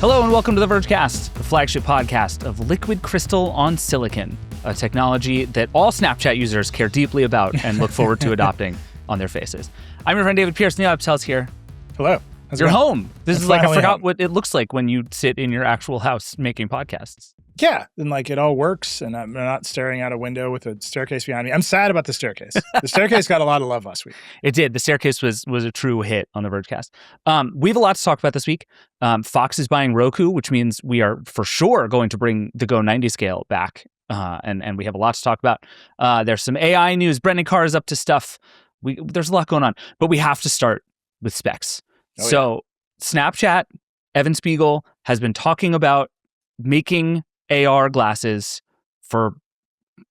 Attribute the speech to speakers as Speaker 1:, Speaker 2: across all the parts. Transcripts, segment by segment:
Speaker 1: Hello and welcome to the Vergecast, the flagship podcast of liquid crystal on silicon, a technology that all Snapchat users care deeply about and look forward to adopting on their faces. I'm your friend David Pierce, Neil Abtel's here.
Speaker 2: Hello.
Speaker 1: You're home. This is like, I forgot
Speaker 2: home.
Speaker 1: what it looks like when you sit in your actual house making podcasts.
Speaker 2: Yeah, and like it all works, and I'm not staring out a window with a staircase behind me. I'm sad about the staircase. The staircase got a lot of love last week.
Speaker 1: It did. The staircase was a true hit on the Vergecast. We have a lot to talk about this week. Fox is buying Roku, which means we are for sure going to bring the Go 90 scale back, and we have a lot to talk about. There's some AI news. Brendan Carr is up to stuff. There's a lot going on, but we have to start with specs. So Snapchat, Evan Spiegel has been talking about making AR glasses for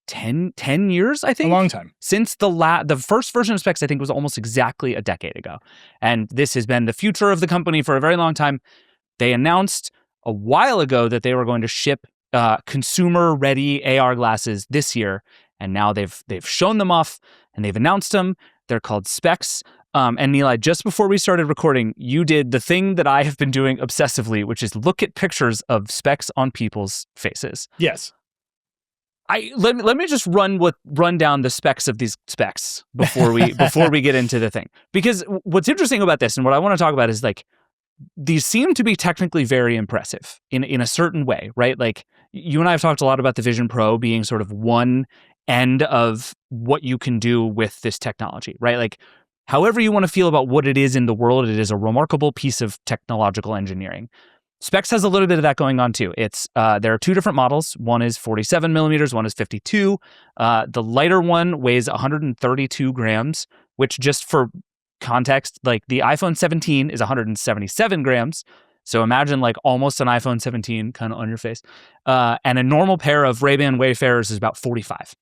Speaker 1: 10 years, I think.
Speaker 2: A long time.
Speaker 1: Since the first version of specs, I think, was almost exactly a decade ago. And this has been the future of the company for a very long time. They announced a while ago that they were going to ship consumer-ready AR glasses this year. And now they've shown them off and they've announced them. They're called specs. And Neil, just before we started recording, you did the thing that I have been doing obsessively, which is look at pictures of specs on people's faces.
Speaker 2: Yes.
Speaker 1: Let me just run down the specs of these specs before we get into the thing. Because what's interesting about this and what I want to talk about is like these seem to be technically very impressive in a certain way, right? Like you and I have talked a lot about the Vision Pro being sort of one end of what you can do with this technology, right? Like however you want to feel about what it is in the world, it is a remarkable piece of technological engineering. Specs has a little bit of that going on too. There are two different models. One is 47 millimeters, one is 52. The lighter one weighs 132 grams, which just for context, like the iPhone 17 is 177 grams. So imagine like almost an iPhone 17 kind of on your face. And a normal pair of Ray-Ban Wayfarers is about 45.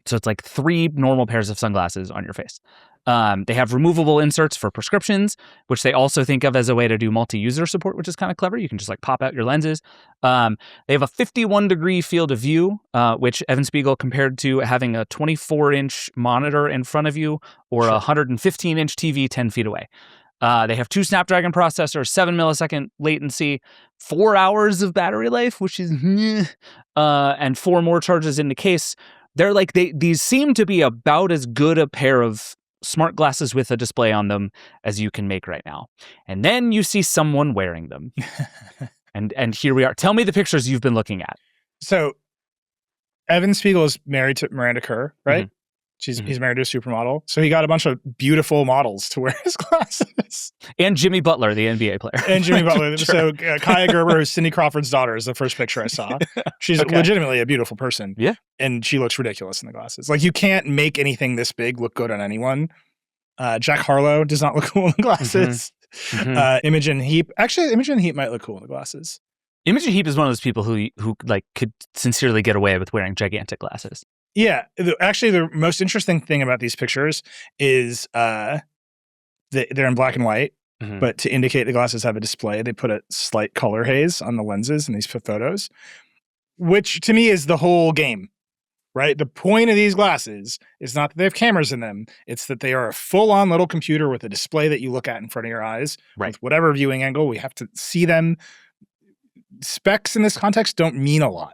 Speaker 1: So it's like 3 normal pairs of sunglasses on your face. They have removable inserts for prescriptions, which they also think of as a way to do multi-user support, which is kind of clever. You can just like pop out your lenses. They have a 51-degree field of view, which Evan Spiegel compared to having a 24-inch monitor in front of you or a 115-inch TV 10 feet away. They have 2 Snapdragon processors, 7 millisecond latency, 4 hours of battery life, which is and 4 more charges in the case. They're like these seem to be about as good a pair of smart glasses with a display on them as you can make right now. And then you see someone wearing them. and here we are. Tell me the pictures you've been looking at.
Speaker 2: So Evan Spiegel is married to Miranda Kerr, right?
Speaker 1: Mm-hmm.
Speaker 2: He's married to a supermodel. So he got a bunch of beautiful models to wear his glasses.
Speaker 1: And Jimmy Butler, the NBA player.
Speaker 2: And Jimmy Butler. So Kaya Gerber, who's Cindy Crawford's daughter, is the first picture I saw. She's legitimately a beautiful person.
Speaker 1: Yeah.
Speaker 2: And she looks ridiculous in the glasses. Like you can't make anything this big look good on anyone. Jack Harlow does not look cool in the glasses. Mm-hmm. Imogen Heap. Actually, Imogen Heap might look cool in the glasses.
Speaker 1: Imogen Heap is one of those people who like could sincerely get away with wearing gigantic glasses.
Speaker 2: Yeah. Actually, the most interesting thing about these pictures is they're in black and white, but to indicate the glasses have a display, they put a slight color haze on the lenses in these photos, which to me is the whole game, right? The point of these glasses is not that they have cameras in them. It's that they are a full-on little computer with a display that you look at in front of your eyes.
Speaker 1: Right.
Speaker 2: With whatever viewing angle, we have to see them. Specs in this context don't mean a lot.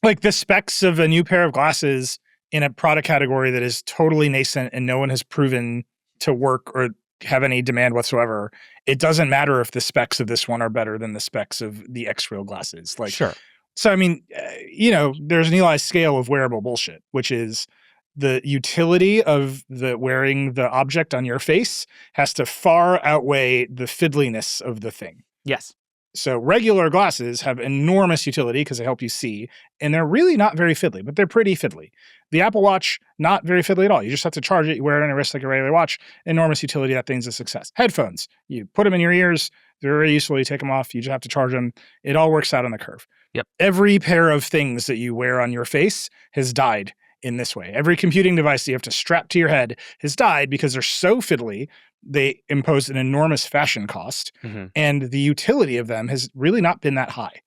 Speaker 2: Like the specs of a new pair of glasses in a product category that is totally nascent and no one has proven to work or have any demand whatsoever. It doesn't matter if the specs of this one are better than the specs of the X-Real glasses. Like,
Speaker 1: sure.
Speaker 2: So, I mean, there's an Eli scale of wearable bullshit, which is the utility of wearing the object on your face has to far outweigh the fiddliness of the thing.
Speaker 1: Yes.
Speaker 2: So regular glasses have enormous utility because they help you see, and they're really not very fiddly, but they're pretty fiddly. The Apple Watch, not very fiddly at all. You just have to charge it. You wear it on your wrist like a regular watch. Enormous utility. That thing's a success. Headphones, you put them in your ears. They're very useful. You take them off. You just have to charge them. It all works out on the curve.
Speaker 1: Yep.
Speaker 2: Every pair of things that you wear on your face has died in this way. Every computing device that you have to strap to your head has died because they're so fiddly. They impose an enormous fashion cost, and the utility of them has really not been that high,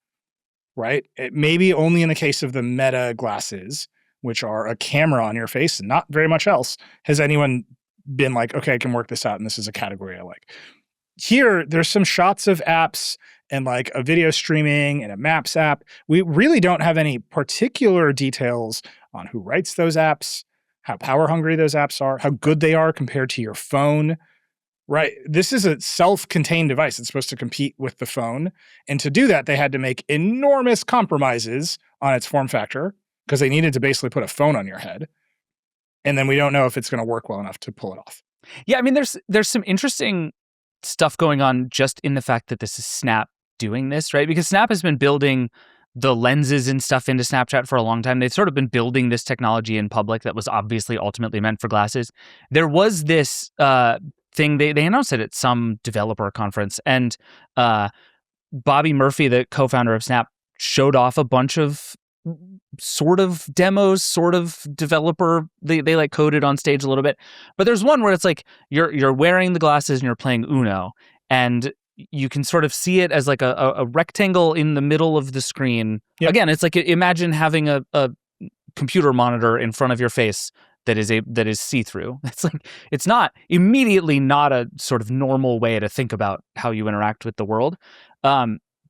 Speaker 2: right? Maybe only in the case of the Meta glasses, which are a camera on your face and not very much else, has anyone been like, okay, I can work this out and this is a category I like. here, there's some shots of apps and like a video streaming and a maps app. We really don't have any particular details on who writes those apps, how power hungry those apps are, how good they are compared to your phone, right? This is a self-contained device. It's supposed to compete with the phone. And to do that, they had to make enormous compromises on its form factor because they needed to basically put a phone on your head. And then we don't know if it's going to work well enough to pull it off.
Speaker 1: Yeah, I mean, there's some interesting stuff going on just in the fact that this is Snap doing this, right? Because Snap has been building the lenses and stuff into Snapchat for a long time. They've sort of been building this technology in public that was obviously ultimately meant for glasses. There was this thing, they announced it at some developer conference, and Bobby Murphy, the co-founder of Snap, showed off a bunch of sort of demos, sort of developer, they like coded on stage a little bit. But there's one where it's like you're wearing the glasses and you're playing Uno, and you can sort of see it as like a rectangle in the middle of the screen. Yep. Again, it's like imagine having a computer monitor in front of your face that is see-through. It's like it's not immediately not a sort of normal way to think about how you interact with the world.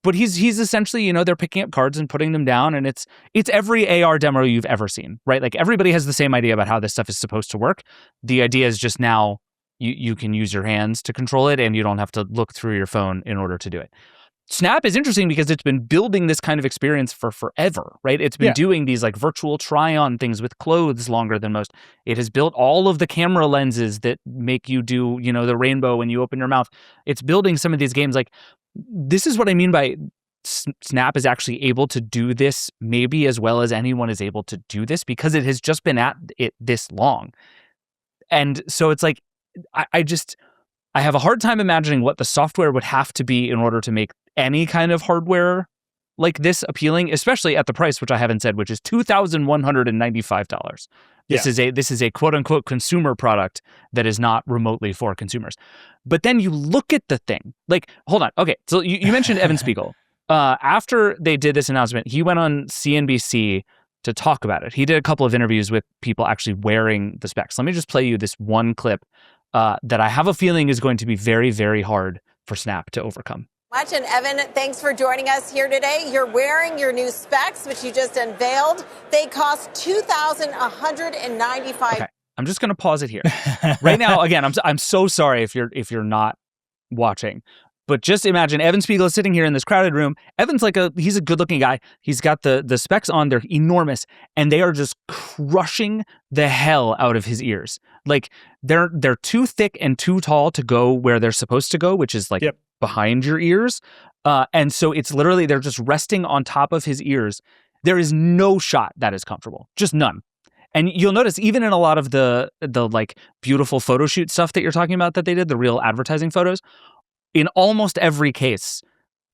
Speaker 1: But he's essentially, they're picking up cards and putting them down, and it's every AR demo you've ever seen, right? Like everybody has the same idea about how this stuff is supposed to work. The idea is just now you can use your hands to control it, and you don't have to look through your phone in order to do it. Snap is interesting because it's been building this kind of experience for forever, right? It's been doing these like virtual try-on things with clothes longer than most. It has built all of the camera lenses that make you do, the rainbow when you open your mouth. It's building some of these games. Like, this is what I mean by Snap is actually able to do this maybe as well as anyone is able to do this because it has just been at it this long. And so it's like, I have a hard time imagining what the software would have to be in order to make any kind of hardware like this appealing, especially at the price, which I haven't said, which is $2,195. This is a quote unquote consumer product that is not remotely for consumers. But then you look at the thing, like, hold on. Okay. So you mentioned Evan Spiegel. After they did this announcement, he went on CNBC to talk about it. He did a couple of interviews with people actually wearing the specs. Let me just play you this one clip that I have a feeling is going to be very, very hard for Snap to overcome.
Speaker 3: Much. And Evan, thanks for joining us here today. You're wearing your new specs, which you just unveiled. They cost $2,195.
Speaker 1: Okay, I'm just going to pause it here. Right now, again, I'm so sorry if you're not watching, but just imagine Evan Spiegel is sitting here in this crowded room. Evan's he's a good-looking guy. He's got the specs on. They're enormous, and they are just crushing the hell out of his ears. Like they're too thick and too tall to go where they're supposed to go, which is like behind your ears. And so it's literally, they're just resting on top of his ears. There is no shot that is comfortable, just none. And you'll notice even in a lot of the like beautiful photo shoot stuff that you're talking about that they did, the real advertising photos, in almost every case,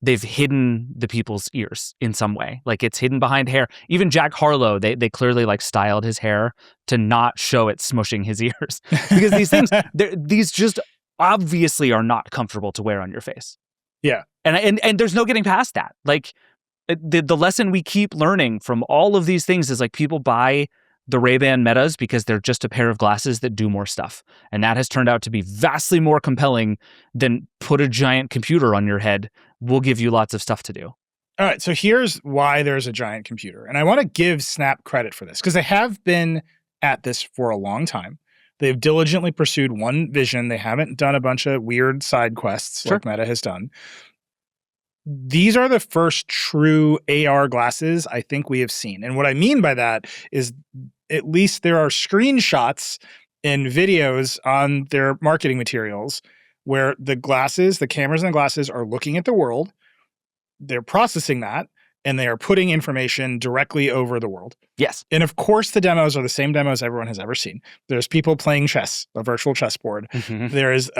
Speaker 1: they've hidden the people's ears in some way. Like it's hidden behind hair. Even Jack Harlow, they clearly like styled his hair to not show it smushing his ears. Because these things, these just obviously are not comfortable to wear on your face.
Speaker 2: Yeah.
Speaker 1: And there's no getting past that. Like the lesson we keep learning from all of these things is like people buy the Ray-Ban Metas because they're just a pair of glasses that do more stuff. And that has turned out to be vastly more compelling than put a giant computer on your head. We'll give you lots of stuff to do.
Speaker 2: All right. So here's why there's a giant computer. And I want to give Snap credit for this because they have been at this for a long time. They've diligently pursued one vision. They haven't done a bunch of weird side quests like Meta has done. These are the first true AR glasses I think we have seen. And what I mean by that is at least there are screenshots and videos on their marketing materials where the glasses, the cameras and the glasses are looking at the world. They're processing that and they are putting information directly over the world.
Speaker 1: Yes.
Speaker 2: And of course, the demos are the same demos everyone has ever seen. There's people playing chess, a virtual chessboard. Mm-hmm. There is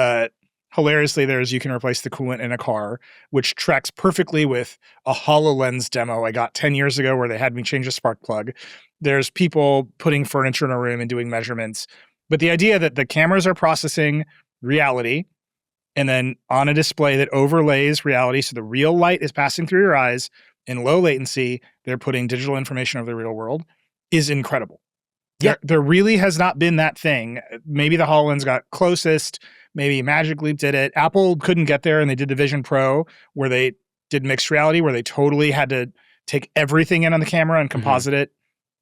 Speaker 2: hilariously, you can replace the coolant in a car, which tracks perfectly with a HoloLens demo I got 10 years ago where they had me change a spark plug. There's people putting furniture in a room and doing measurements. But the idea that the cameras are processing reality and then on a display that overlays reality, so the real light is passing through your eyes in low latency, they're putting digital information of the real world, is incredible. Yeah. There really has not been that thing. Maybe the HoloLens got closest. Maybe Magic Leap did it. Apple couldn't get there, and they did the Vision Pro, where they did mixed reality, where they totally had to take everything in on the camera and composite it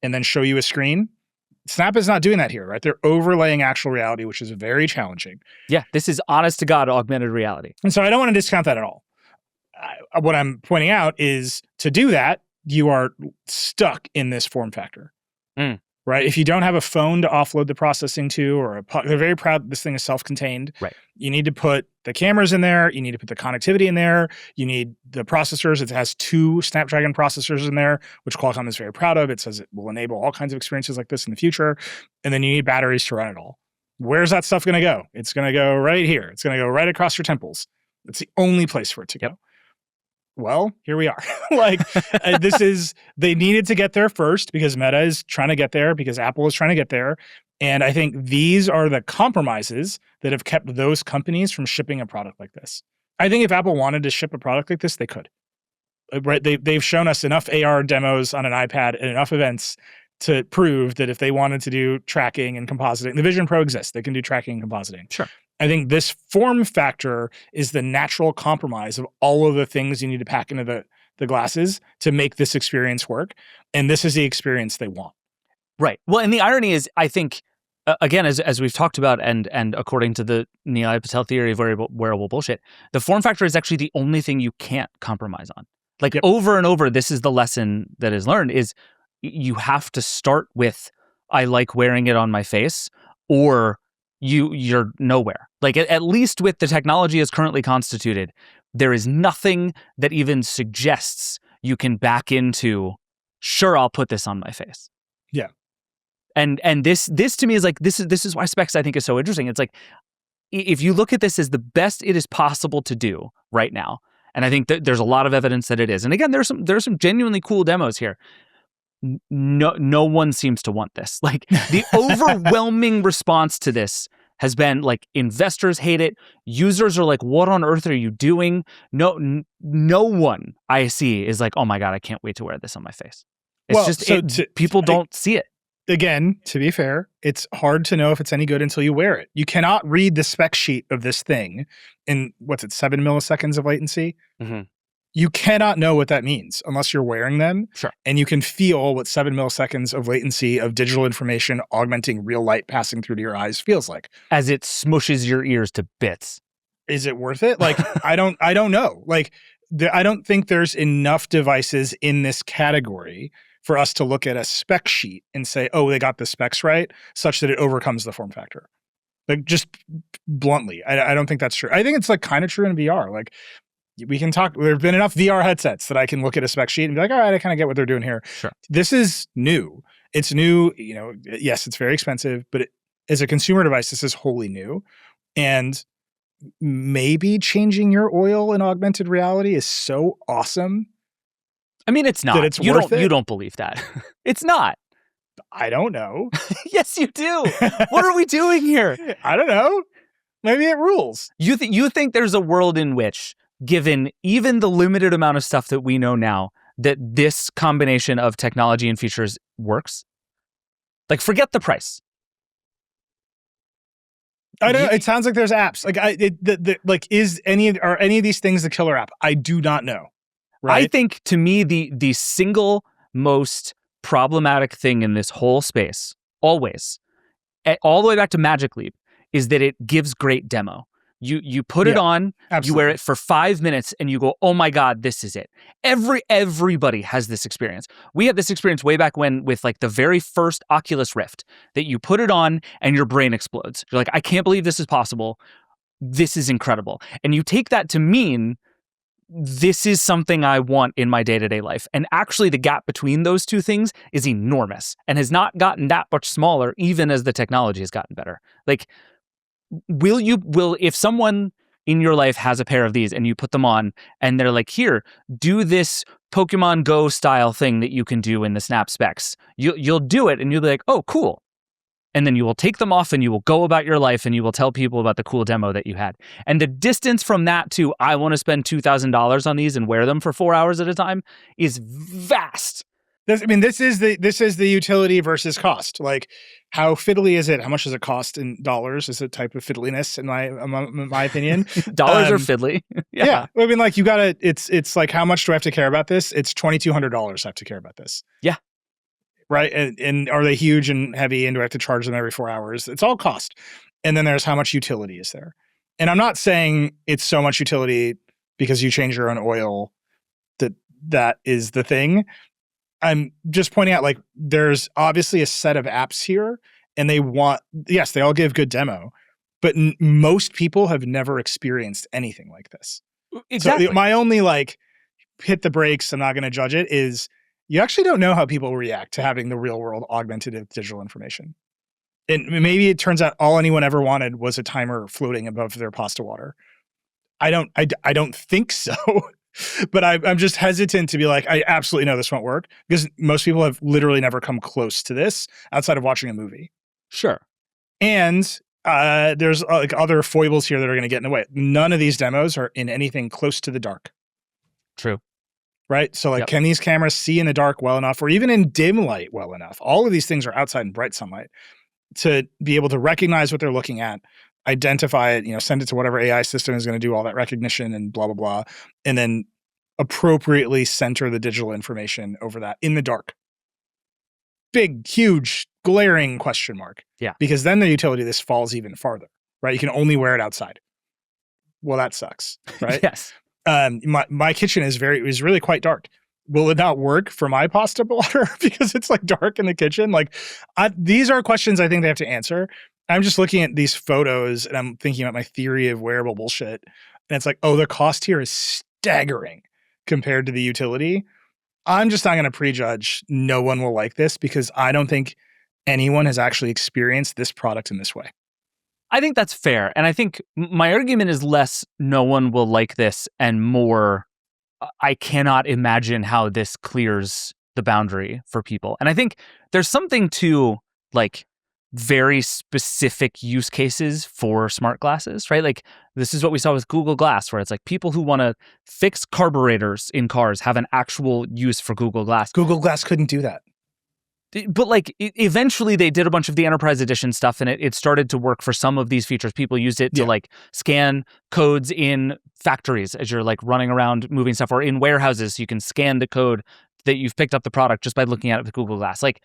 Speaker 2: and then show you a screen. Snap is not doing that here, right? They're overlaying actual reality, which is very challenging.
Speaker 1: Yeah, this is honest to God augmented reality.
Speaker 2: And so I don't want to discount that at all. What I'm pointing out is to do that, you are stuck in this form factor, right? If you don't have a phone to offload the processing to, or they're very proud this thing is self-contained.
Speaker 1: Right.
Speaker 2: You need to put the cameras in there. You need to put the connectivity in there. You need the processors. It has 2 Snapdragon processors in there, which Qualcomm is very proud of. It says it will enable all kinds of experiences like this in the future. And then you need batteries to run it all. Where's that stuff going to go? It's going to go right here. It's going to go right across your temples. It's the only place for it to go. Well, here we are. They needed to get there first because Meta is trying to get there, because Apple is trying to get there. And I think these are the compromises that have kept those companies from shipping a product like this. I think if Apple wanted to ship a product like this, they could. Right? They've shown us enough AR demos on an iPad at enough events to prove that if they wanted to do tracking and compositing, the Vision Pro exists. They can do tracking and compositing.
Speaker 1: Sure.
Speaker 2: I think this form factor is the natural compromise of all of the things you need to pack into the glasses to make this experience work. And this is the experience they want.
Speaker 1: Right. Well, and the irony is, I think, again, as we've talked about, and according to the Nilay Patel theory of wearable bullshit, the form factor is actually the only thing you can't compromise on. Over and over, this is the lesson that is learned, is you have to start with, I like wearing it on my face, or you're nowhere. At least with the technology as currently constituted, there is nothing that even suggests you can back into, sure, I'll put this on my face.
Speaker 2: Yeah.
Speaker 1: And this to me is this is why specs I think is so interesting. It's if you look at this as the best it is possible to do right now, and I think that there's a lot of evidence that it is. And again, there's some genuinely cool demos here. No one seems to want this. The overwhelming response to this has been investors hate it. Users are what on earth are you doing? No one I see is oh my God, I can't wait to wear this on my face. It's people don't see it.
Speaker 2: Again, to be fair, it's hard to know if it's any good until you wear it. You cannot read the spec sheet of this thing in 7 milliseconds of latency. Mm-hmm. You cannot know what that means unless you're wearing them.
Speaker 1: Sure.
Speaker 2: And you can feel what 7 milliseconds of latency of digital information augmenting real light passing through to your eyes feels like.
Speaker 1: As it smushes your ears to bits.
Speaker 2: Is it worth it? I don't know. I don't think there's enough devices in this category for us to look at a spec sheet and say, oh, they got the specs right, such that it overcomes the form factor. Just bluntly, I don't think that's true. I think it's kind of true in VR. We can talk, there have been enough VR headsets that I can look at a spec sheet and be all right, I kind of get what they're doing here.
Speaker 1: Sure.
Speaker 2: This is new. It's new, yes, it's very expensive, but as a consumer device, this is wholly new. And maybe changing your oil in augmented reality is so awesome.
Speaker 1: I mean, it's not.
Speaker 2: It's worth it.
Speaker 1: You don't believe that. It's not.
Speaker 2: I don't know.
Speaker 1: Yes, you do. What are we doing here?
Speaker 2: I don't know. Maybe it rules.
Speaker 1: You think there's a world in which, given even the limited amount of stuff that we know now, that this combination of technology and features works? Forget the price.
Speaker 2: I don't know. It sounds like there's apps. Are any of these things the killer app? I do not know. Right?
Speaker 1: I think, to me, the single most problematic thing in this whole space, always, all the way back to Magic Leap, is that it gives great demo. You put it on,
Speaker 2: absolutely.
Speaker 1: You wear it for 5 minutes, and you go, oh my God, this is it. Everybody has this experience. We had this experience way back when with the very first Oculus Rift, that you put it on and your brain explodes. You're I can't believe this is possible. This is incredible. And you take that to mean this is something I want in my day-to-day life. And actually the gap between those two things is enormous and has not gotten that much smaller even as the technology has gotten better. If someone in your life has a pair of these and you put them on and they're here, do this Pokemon Go style thing that you can do in the Snap specs, you'll do it and you'll be oh, cool. And then you will take them off and you will go about your life and you will tell people about the cool demo that you had. And the distance from that to, I want to spend $2,000 on these and wear them for 4 hours at a time, is vast.
Speaker 2: This is the utility versus cost. Like, how fiddly is it? How much does it cost in dollars? Is a type of fiddliness in my opinion.
Speaker 1: Dollars are fiddly.
Speaker 2: Yeah. I mean, like, you gotta. It's like, how much do I have to care about this? It's $2,200 I have to care about this.
Speaker 1: Yeah.
Speaker 2: Right. And are they huge and heavy? And do I have to charge them every 4 hours? It's all cost. And then there's how much utility is there. And I'm not saying it's so much utility because you change your own oil that is the thing. I'm just pointing out, like, there's obviously a set of apps here, and they all give good demo, but most people have never experienced anything like this.
Speaker 1: Exactly.
Speaker 2: So my only, like, hit the brakes, I'm not going to judge it, is you actually don't know how people react to having the real world augmented with digital information. And maybe it turns out all anyone ever wanted was a timer floating above their pasta water. I don't think so. But I'm just hesitant to be like, I absolutely know this won't work, because most people have literally never come close to this outside of watching a movie.
Speaker 1: Sure.
Speaker 2: And there's like other foibles here that are going to get in the way. None of these demos are in anything close to the dark.
Speaker 1: True.
Speaker 2: Right? So, like, Can these cameras see in the dark well enough, or even in dim light well enough? All of these things are outside in bright sunlight to be able to recognize what they're looking at, identify it, send it to whatever AI system is going to do all that recognition and blah, blah, blah, and then appropriately center the digital information over that in the dark. Big, huge, glaring question mark.
Speaker 1: Yeah.
Speaker 2: Because then the utility of this falls even farther, right? You can only wear it outside. Well, that sucks, right?
Speaker 1: Yes.
Speaker 2: My kitchen is really quite dark. Will it not work for my pasta water because it's, like, dark in the kitchen? Like, these are questions I think they have to answer. I'm just looking at these photos and I'm thinking about my theory of wearable bullshit. And it's like, oh, the cost here is staggering compared to the utility. I'm just not going to prejudge. No one will like this because I don't think anyone has actually experienced this product in this way.
Speaker 1: I think that's fair. And I think my argument is less no one will like this and more I cannot imagine how this clears the boundary for people. And I think there's something to, like, very specific use cases for smart glasses, right? Like, this is what we saw with Google Glass, where it's like people who want to fix carburetors in cars have an actual use for Google Glass.
Speaker 2: Google Glass couldn't do that.
Speaker 1: But, like, eventually they did a bunch of the Enterprise Edition stuff, and it started to work for some of these features. People used it to, like, scan codes in factories as you're, like, running around moving stuff, or in warehouses. So you can scan the code that you've picked up the product just by looking at it with Google Glass. Like,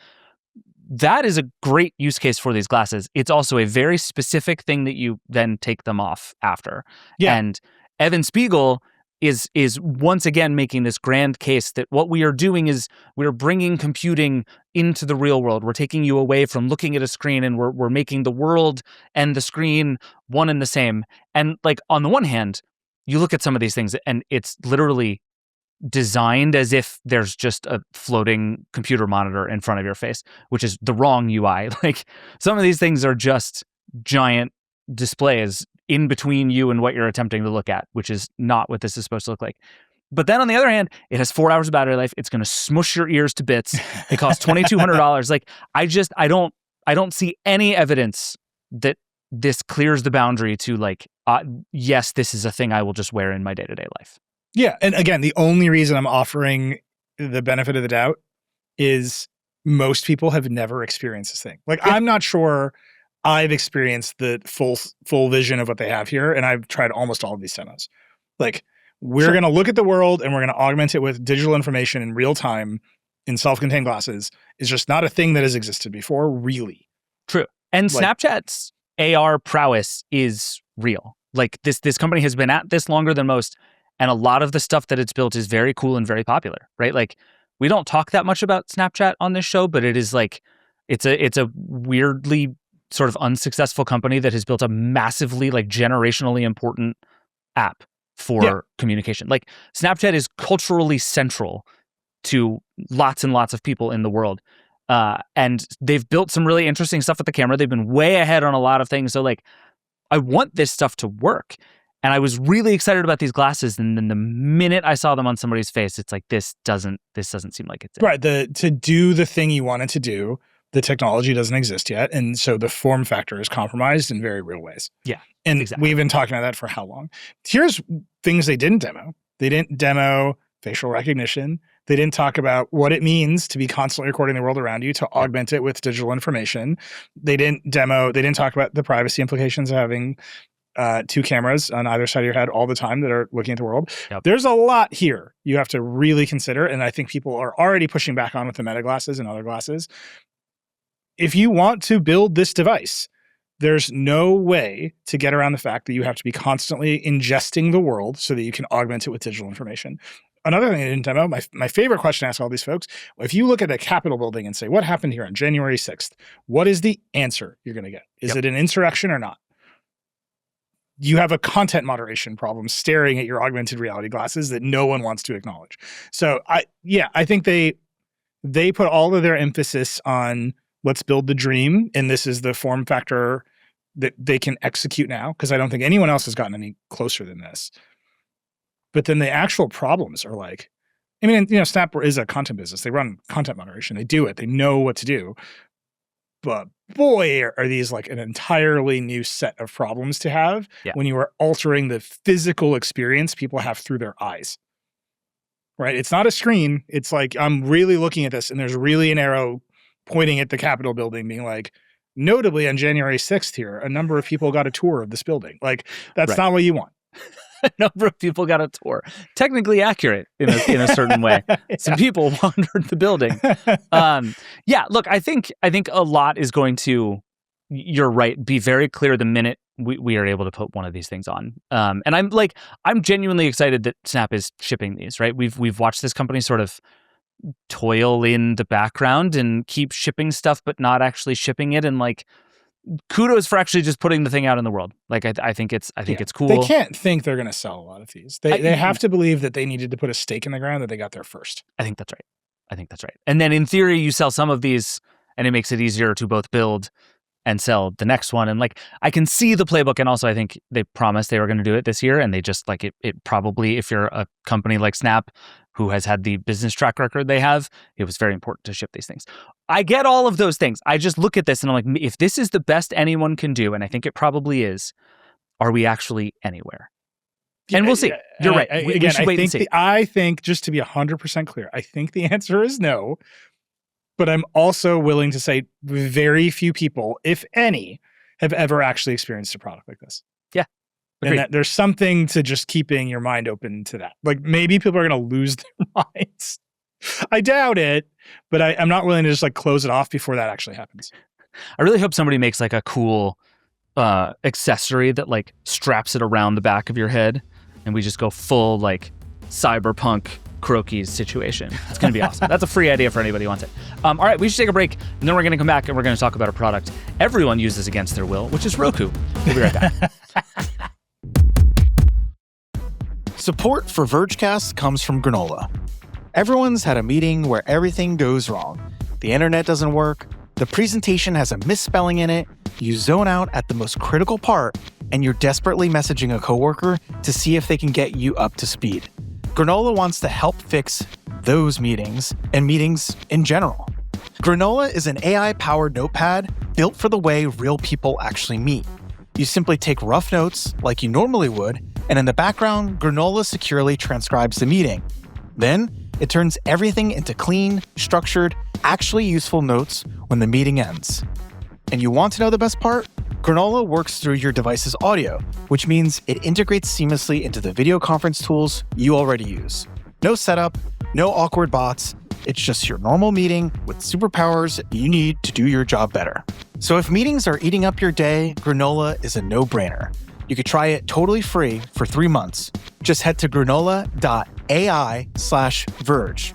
Speaker 1: that is a great use case for these glasses. It's also a very specific thing that you then take them off after. Yeah. And Evan Spiegel is once again making this grand case that what we are doing is we're bringing computing into the real world. We're taking you away from looking at a screen, and we're making the world and the screen one and the same. And, like, on the one hand, you look at some of these things and it's literally designed as if there's just a floating computer monitor in front of your face, which is the wrong UI. Like, some of these things are just giant displays in between you and what you're attempting to look at, which is not what this is supposed to look like. But then on the other hand, it has 4 hours of battery life. It's going to smush your ears to bits. It costs $2,200. Like, I don't see any evidence that this clears the boundary to, like, yes, this is a thing I will just wear in my day-to-day life.
Speaker 2: Yeah. And again, the only reason I'm offering the benefit of the doubt is most people have never experienced this thing. Like, yeah. I'm not sure I've experienced the full vision of what they have here, and I've tried almost all of these demos. Like, we're going to look at the world and we're going to augment it with digital information in real time in self-contained glasses. Is just not a thing that has existed before, really.
Speaker 1: True. And like, Snapchat's AR prowess is real. Like, this company has been at this longer than most, and a lot of the stuff that it's built is very cool and very popular, right? Like, we don't talk that much about Snapchat on this show, but it is like, it's a weirdly sort of unsuccessful company that has built a massively, like, generationally important app for communication. Like, Snapchat is culturally central to lots and lots of people in the world. And they've built some really interesting stuff with the camera. They've been way ahead on a lot of things. So, like, I want this stuff to work. And I was really excited about these glasses. And then the minute I saw them on somebody's face, it's like, this doesn't seem like it's it.
Speaker 2: Right. To do the thing you wanted to do, the technology doesn't exist yet. And so the form factor is compromised in very real ways.
Speaker 1: Yeah.
Speaker 2: And
Speaker 1: exactly.
Speaker 2: We've been talking about that for how long? Here's things they didn't demo. They didn't demo facial recognition. They didn't talk about what it means to be constantly recording the world around you, to augment it with digital information. They didn't talk about the privacy implications of having two cameras on either side of your head all the time that are looking at the world.
Speaker 1: Yep.
Speaker 2: There's a lot here you have to really consider. And I think people are already pushing back on with the Meta glasses and other glasses. If you want to build this device, there's no way to get around the fact that you have to be constantly ingesting the world so that you can augment it with digital information. Another thing I didn't demo, my favorite question to ask all these folks, if you look at the Capitol building and say, what happened here on January 6th? What is the answer you're going to get? Is it an insurrection or not? You have a content moderation problem staring at your augmented reality glasses that no one wants to acknowledge. So I think they put all of their emphasis on let's build the dream, and this is the form factor that they can execute now, because I don't think anyone else has gotten any closer than this. But then the actual problems are like, I mean, Snap is a content business. They run content moderation. They do it. They know what to do. But boy, are these like an entirely new set of problems to have when you are altering the physical experience people have through their eyes. Right? It's not a screen. It's like, I'm really looking at this, and there's really an arrow pointing at the Capitol building being like, notably on January 6th here, a number of people got a tour of this building. Like, that's not what you want.
Speaker 1: A number of people got a tour. Technically accurate in a certain way. Some people wandered the building. Look, I think a lot is going to, you're right, be very clear the minute we are able to put one of these things on. And I'm genuinely excited that Snap is shipping these, right? We've watched this company sort of toil in the background and keep shipping stuff, but not actually shipping it. And like, kudos for actually just putting the thing out in the world. Like, I think it's cool.
Speaker 2: They can't think they're going to sell a lot of these. They have to believe that they needed to put a stake in the ground that they got there first.
Speaker 1: I think that's right. And then in theory, you sell some of these and it makes it easier to both build and sell the next one. And like, I can see the playbook. And also I think they promised they were going to do it this year. And they just like it probably, if you're a company like Snap, who has had the business track record they have, it was very important to ship these things. I get all of those things. I just look at this and I'm like, if this is the best anyone can do, and I think it probably is, are we actually anywhere? And we'll see. You're right. We should wait and see.
Speaker 2: I think, just to be 100% clear, I think the answer is no. But I'm also willing to say very few people, if any, have ever actually experienced a product like this.
Speaker 1: Yeah. Agreed.
Speaker 2: And that there's something to just keeping your mind open to that. Like, maybe people are going to lose their minds. I doubt it, but I'm not willing to just like close it off before that actually happens.
Speaker 1: I really hope somebody makes like a cool accessory that like straps it around the back of your head, and we just go full like cyberpunk Croquis situation. It's going to be awesome. That's a free idea for anybody who wants it. All right, we should take a break, and then we're going to come back and we're going to talk about a product everyone uses against their will, which is Roku. We'll be right back.
Speaker 4: Support for Vergecast comes from Granola. Everyone's had a meeting where everything goes wrong. The internet doesn't work, the presentation has a misspelling in it, you zone out at the most critical part, and you're desperately messaging a coworker to see if they can get you up to speed. Granola wants to help fix those meetings and meetings in general. Granola is an AI-powered notepad built for the way real people actually meet. You simply take rough notes like you normally would, and in the background, Granola securely transcribes the meeting. Then, it turns everything into clean, structured, actually useful notes when the meeting ends. And you want to know the best part? Granola works through your device's audio, which means it integrates seamlessly into the video conference tools you already use. No setup, no awkward bots. It's just your normal meeting with superpowers you need to do your job better. So if meetings are eating up your day, Granola is a no-brainer. You could try it totally free for 3 months. Just head to granola.ai/verge.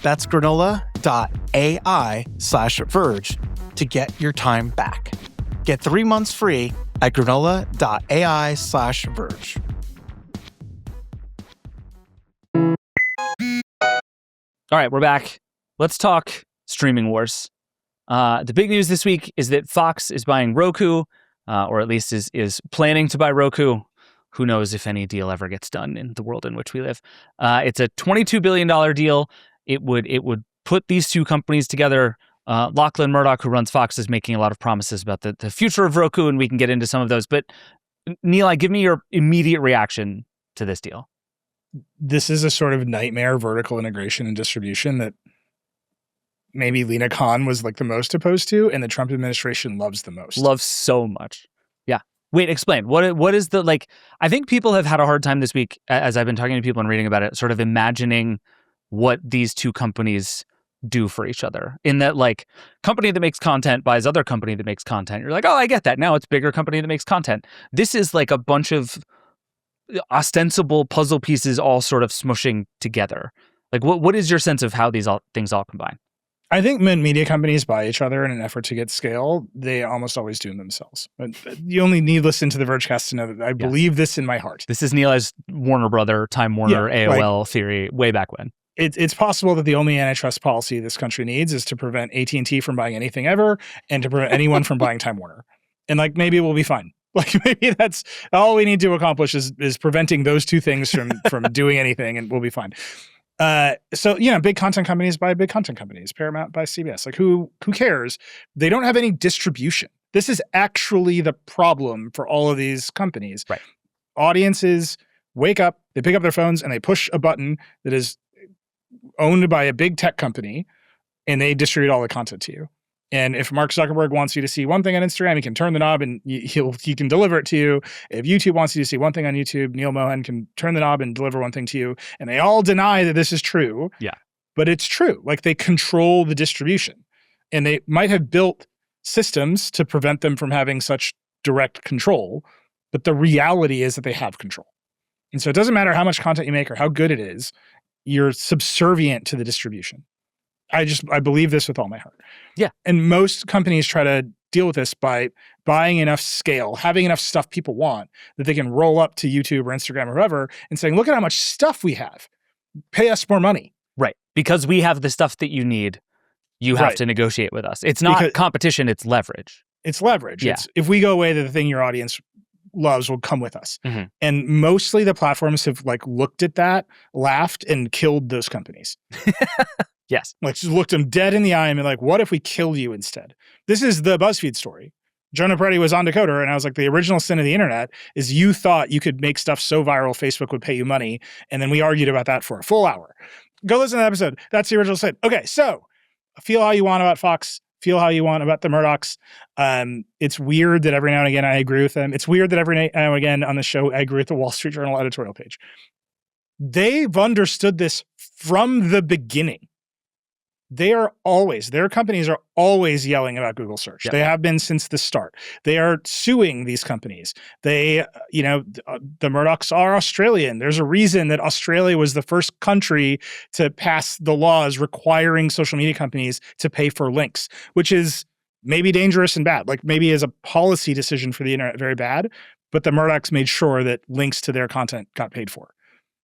Speaker 4: That's granola.ai/verge to get your time back. Get 3 months free at granola.ai/verge.
Speaker 1: All right, we're back. Let's talk streaming wars. The big news this week is that Fox is buying Roku, or at least is planning to buy Roku. Who knows if any deal ever gets done in the world in which we live. It's a $22 billion deal. It would put these two companies together. Lachlan Murdoch, who runs Fox, is making a lot of promises about the future of Roku, and we can get into some of those. But Neil, give me your immediate reaction to this deal.
Speaker 2: this is a sort of nightmare vertical integration and distribution that maybe Lena Khan was like the most opposed to, and the Trump administration loves the most.
Speaker 1: Loves so much. Yeah. Wait, explain. What is the, like, I think people have had a hard time this week, as I've been talking to people and reading about it, sort of imagining what these two companies do for each other. In that, like, company that makes content buys other company that makes content. You're like, oh, I get that. Now it's bigger company that makes content. This is like a bunch of ostensible puzzle pieces all sort of smushing together. Like, what is your sense of how these things all combine?
Speaker 2: I think when media companies buy each other in an effort to get scale, they almost always do them themselves. But you only need listen to the Vergecast to know that I believe this in my heart.
Speaker 1: This is Neil's Warner Brother, Time Warner, AOL theory way back when.
Speaker 2: It's possible that the only antitrust policy this country needs is to prevent AT&T from buying anything ever and to prevent anyone from buying Time Warner. And like, maybe we'll be fine. Like, maybe that's all we need to accomplish is preventing those two things from doing anything, and we'll be fine. So, big content companies buy big content companies. Paramount buys CBS. Like, who cares? They don't have any distribution. This is actually the problem for all of these companies.
Speaker 1: Right.
Speaker 2: Audiences wake up, they pick up their phones, and they push a button that is owned by a big tech company, and they distribute all the content to you. And if Mark Zuckerberg wants you to see one thing on Instagram, he can turn the knob and he can deliver it to you. If YouTube wants you to see one thing on YouTube, Neil Mohan can turn the knob and deliver one thing to you. And they all deny that this is true.
Speaker 1: Yeah.
Speaker 2: But it's true. Like, they control the distribution. And they might have built systems to prevent them from having such direct control. But the reality is that they have control. And so it doesn't matter how much content you make or how good it is, you're subservient to the distribution. I believe this with all my heart.
Speaker 1: Yeah.
Speaker 2: And most companies try to deal with this by buying enough scale, having enough stuff people want that they can roll up to YouTube or Instagram or whoever and saying, look at how much stuff we have. Pay us more money.
Speaker 1: Right. Because we have the stuff that you need, you have to negotiate with us. It's not competition, it's leverage.
Speaker 2: It's leverage.
Speaker 1: Yeah.
Speaker 2: It's, if we go away, the thing your audience loves will come with us.
Speaker 1: Mm-hmm.
Speaker 2: And mostly the platforms have like looked at that, laughed, and killed those companies.
Speaker 1: Yes.
Speaker 2: Like, just looked them dead in the eye and be like, what if we kill you instead? This is the BuzzFeed story. Jonah Peretti was on Decoder, and I was like, the original sin of the internet is you thought you could make stuff so viral Facebook would pay you money, and then we argued about that for a full hour. Go listen to that episode. That's the original sin. Okay, so feel how you want about Fox. Feel how you want about the Murdochs. It's weird that every now and again I agree with them. It's weird that every now and again on the show I agree with the Wall Street Journal editorial page. They've understood this from the beginning. Their companies are always yelling about Google search.
Speaker 1: Yep.
Speaker 2: They have been since the start. They are suing these companies. They, the Murdochs are Australian. There's a reason that Australia was the first country to pass the laws requiring social media companies to pay for links, which is maybe dangerous and bad. Like, maybe as a policy decision for the internet, very bad, but the Murdochs made sure that links to their content got paid for.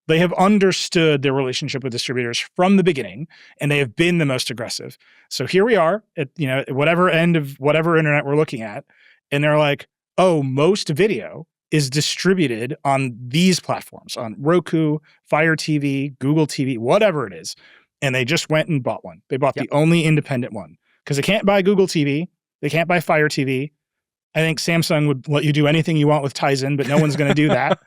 Speaker 2: They have understood their relationship with distributors from the beginning, and they have been the most aggressive. So here we are at, whatever end of whatever internet we're looking at, and they're like, oh, most video is distributed on these platforms, on Roku, Fire TV, Google TV, whatever it is. And they just went and bought one. They bought the only independent one because they can't buy Google TV. They can't buy Fire TV. I think Samsung would let you do anything you want with Tizen, but no one's going to do that.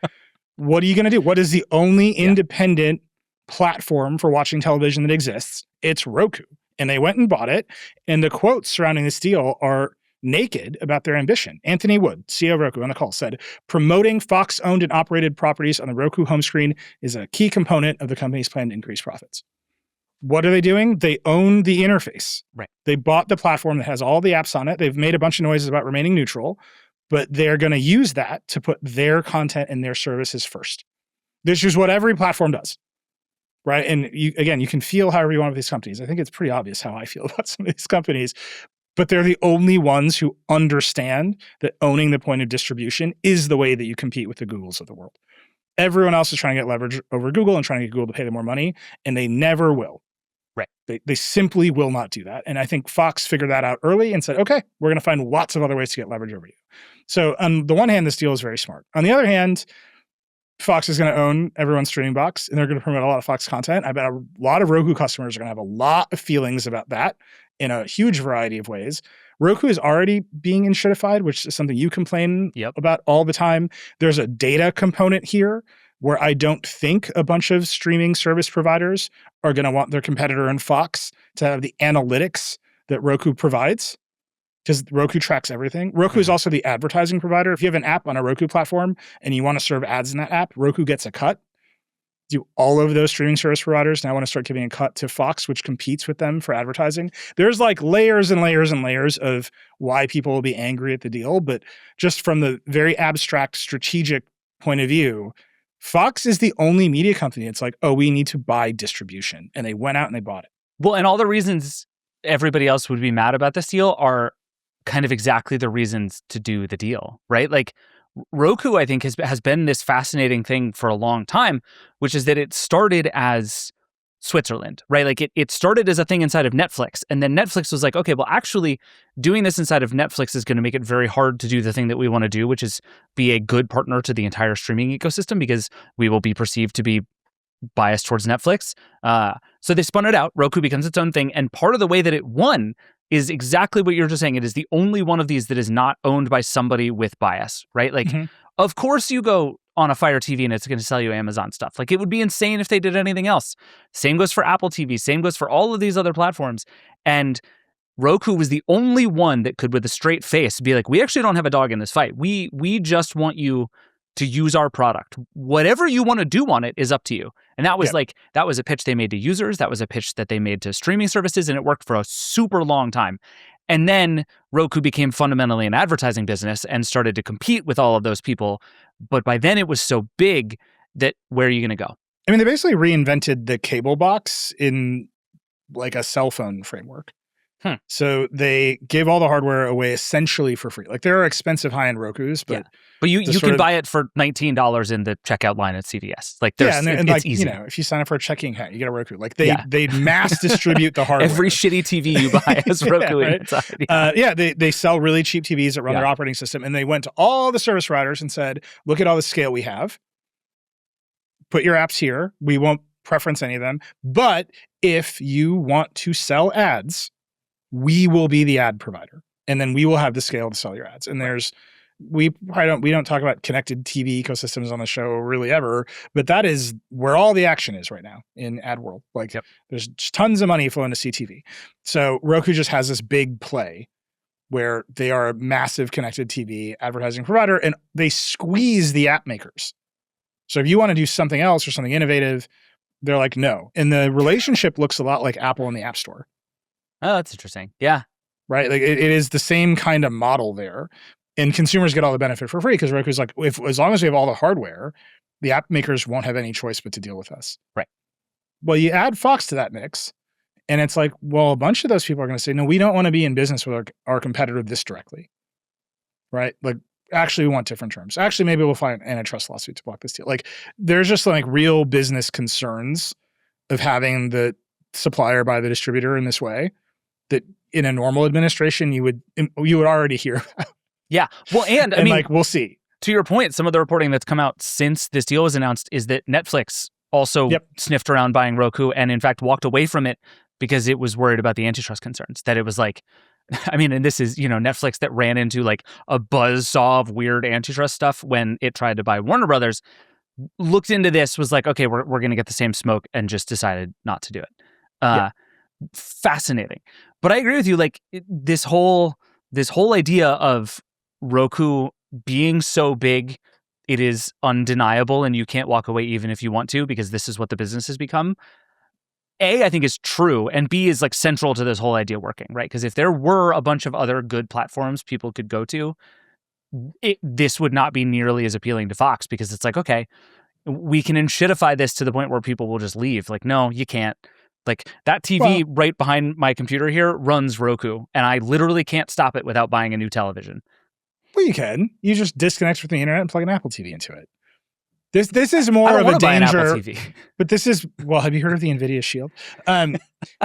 Speaker 2: What are you going to do? What is the only independent platform for watching television that exists? It's Roku. And they went and bought it. And the quotes surrounding this deal are naked about their ambition. Anthony Wood, CEO of Roku, on the call said, promoting Fox-owned and operated properties on the Roku home screen is a key component of the company's plan to increase profits. What are they doing? They own the interface.
Speaker 1: Right.
Speaker 2: They bought the platform that has all the apps on it. They've made a bunch of noises about remaining neutral, but they're going to use that to put their content and their services first. This is what every platform does, right? And you can feel however you want with these companies. I think it's pretty obvious how I feel about some of these companies, but they're the only ones who understand that owning the point of distribution is the way that you compete with the Googles of the world. Everyone else is trying to get leverage over Google and trying to get Google to pay them more money, and they never will.
Speaker 1: Right.
Speaker 2: They simply will not do that. And I think Fox figured that out early and said, okay, we're going to find lots of other ways to get leverage over you. So on the one hand, this deal is very smart. On the other hand, Fox is going to own everyone's streaming box, and they're going to promote a lot of Fox content. I bet a lot of Roku customers are going to have a lot of feelings about that in a huge variety of ways. Roku is already being enshittified, which is something you complain about all the time. There's a data component here where I don't think a bunch of streaming service providers are going to want their competitor in Fox to have the analytics that Roku provides, because Roku tracks everything. Roku is also the advertising provider. If you have an app on a Roku platform and you want to serve ads in that app, Roku gets a cut. Do all of those streaming service providers now want to start giving a cut to Fox, which competes with them for advertising? There's like layers and layers and layers of why people will be angry at the deal. But just from the very abstract strategic point of view, Fox is the only media company. It's like, oh, we need to buy distribution. And they went out and they bought it.
Speaker 1: Well, and all the reasons everybody else would be mad about this deal are kind of exactly the reasons to do the deal, right? Like Roku, I think, has been this fascinating thing for a long time, which is that it started as Switzerland, right? Like it started as a thing inside of Netflix. And then Netflix was like, okay, well, actually doing this inside of Netflix is going to make it very hard to do the thing that we want to do, which is be a good partner to the entire streaming ecosystem, because we will be perceived to be biased towards Netflix. So they spun it out. Roku becomes its own thing. And part of the way that it won is exactly what you're just saying. It is the only one of these that is not owned by somebody with bias, right? Like, of course you go on a Fire TV and it's going to sell you Amazon stuff. Like, it would be insane if they did anything else. Same goes for Apple TV. Same goes for all of these other platforms. And Roku was the only one that could, with a straight face, be like, we actually don't have a dog in this fight. We just want you to use our product. Whatever you want to do on it is up to you. And that was that was a pitch they made to users. That was a pitch that they made to streaming services, and it worked for a super long time. And then Roku became fundamentally an advertising business and started to compete with all of those people. But by then it was so big that where are you going to go?
Speaker 2: I mean, they basically reinvented the cable box in like a cell phone framework. So they gave all the hardware away essentially for free. Like, there are expensive high-end Rokus, but
Speaker 1: you can buy it for $19 in the checkout line at CVS. Like, there's
Speaker 2: and
Speaker 1: it's
Speaker 2: like
Speaker 1: easy.
Speaker 2: You know, if you sign up for a checking hat, you get a Roku. Like they mass distribute the hardware.
Speaker 1: Every shitty TV you buy has Roku inside.
Speaker 2: They sell really cheap TVs that run their operating system, and they went to all the service providers and said, "Look at all the scale we have. Put your apps here. We won't preference any of them, but if you want to sell ads, we will be the ad provider, and then we will have the scale to sell your ads." And we don't talk about connected TV ecosystems on the show really ever, but that is where all the action is right now in ad world. Like, there's tons of money flowing to CTV. So Roku just has this big play where they are a massive connected TV advertising provider, and they squeeze the app makers. So if you want to do something else or something innovative, they're like, no. And the relationship looks a lot like Apple and the App Store.
Speaker 1: Oh, that's interesting. Yeah.
Speaker 2: Right? Like, it is the same kind of model there. And consumers get all the benefit for free because Roku's like, as long as we have all the hardware, the app makers won't have any choice but to deal with us.
Speaker 1: Right.
Speaker 2: Well, you add Fox to that mix, and it's like, well, a bunch of those people are going to say, no, we don't want to be in business with our competitor this directly. Right? Like, actually, we want different terms. Actually, maybe we'll file an antitrust lawsuit to block this deal. Like, there's just like real business concerns of having the supplier buy the distributor in this way that in a normal administration you would already hear about.
Speaker 1: Yeah. Well, and I mean,
Speaker 2: like, we'll see.
Speaker 1: To your point, some of the reporting that's come out since this deal was announced is that Netflix also sniffed around buying Roku and in fact walked away from it because it was worried about the antitrust concerns. That it was like, I mean, and this is, Netflix that ran into like a buzzsaw of weird antitrust stuff when it tried to buy Warner Brothers, looked into this, was like, okay, we're going to get the same smoke, and just decided not to do it. Fascinating. But I agree with you. Like, this whole idea of Roku being so big, it is undeniable and you can't walk away even if you want to, because this is what the business has become. A, I think is true, and B is like central to this whole idea working, right? Because if there were a bunch of other good platforms people could go to, this would not be nearly as appealing to Fox, because it's like, okay, we can enshittify this to the point where people will just leave. Like, no, you can't. Like, that TV right behind my computer here runs Roku, and I literally can't stop it without buying a new television.
Speaker 2: Well, you can. You just disconnect from the internet and plug an Apple TV into it. This is more of a danger. But this is, have you heard of the NVIDIA Shield?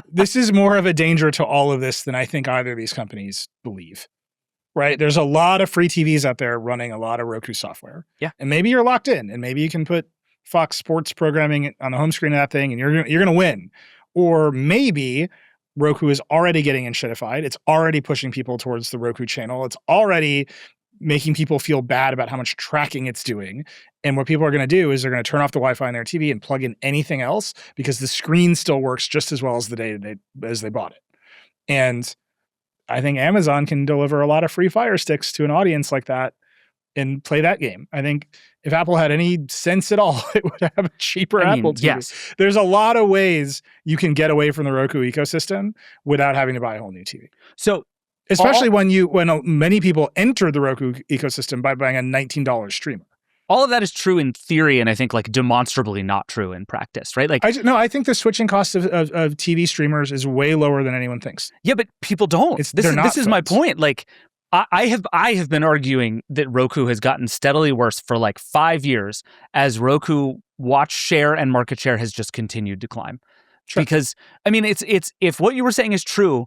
Speaker 2: This is more of a danger to all of this than I think either of these companies believe. Right? There's a lot of free TVs out there running a lot of Roku software.
Speaker 1: Yeah.
Speaker 2: And maybe you're locked in, and maybe you can put Fox Sports programming on the home screen of that thing, and you're going to win. Or maybe Roku is already getting enshittified. It's already pushing people towards the Roku channel. It's already making people feel bad about how much tracking it's doing. And what people are going to do is they're going to turn off the Wi-Fi on their TV and plug in anything else because the screen still works just as well as the day as they bought it. And I think Amazon can deliver a lot of free Fire Sticks to an audience like that and play that game. I think if Apple had any sense at all, it would have a cheaper Apple TV.
Speaker 1: Yes.
Speaker 2: There's a lot of ways you can get away from the Roku ecosystem without having to buy a whole new TV.
Speaker 1: So
Speaker 2: especially when many people enter the Roku ecosystem by buying a $19 streamer.
Speaker 1: All of that is true in theory, and I think like demonstrably not true in practice, right? Like,
Speaker 2: I think the switching cost of TV streamers is way lower than anyone thinks.
Speaker 1: Yeah, but people don't. This is my point. Like, I have been arguing that Roku has gotten steadily worse for like 5 years as Roku watch share and market share has just continued to climb. Sure. Because I mean, it's if what you were saying is true,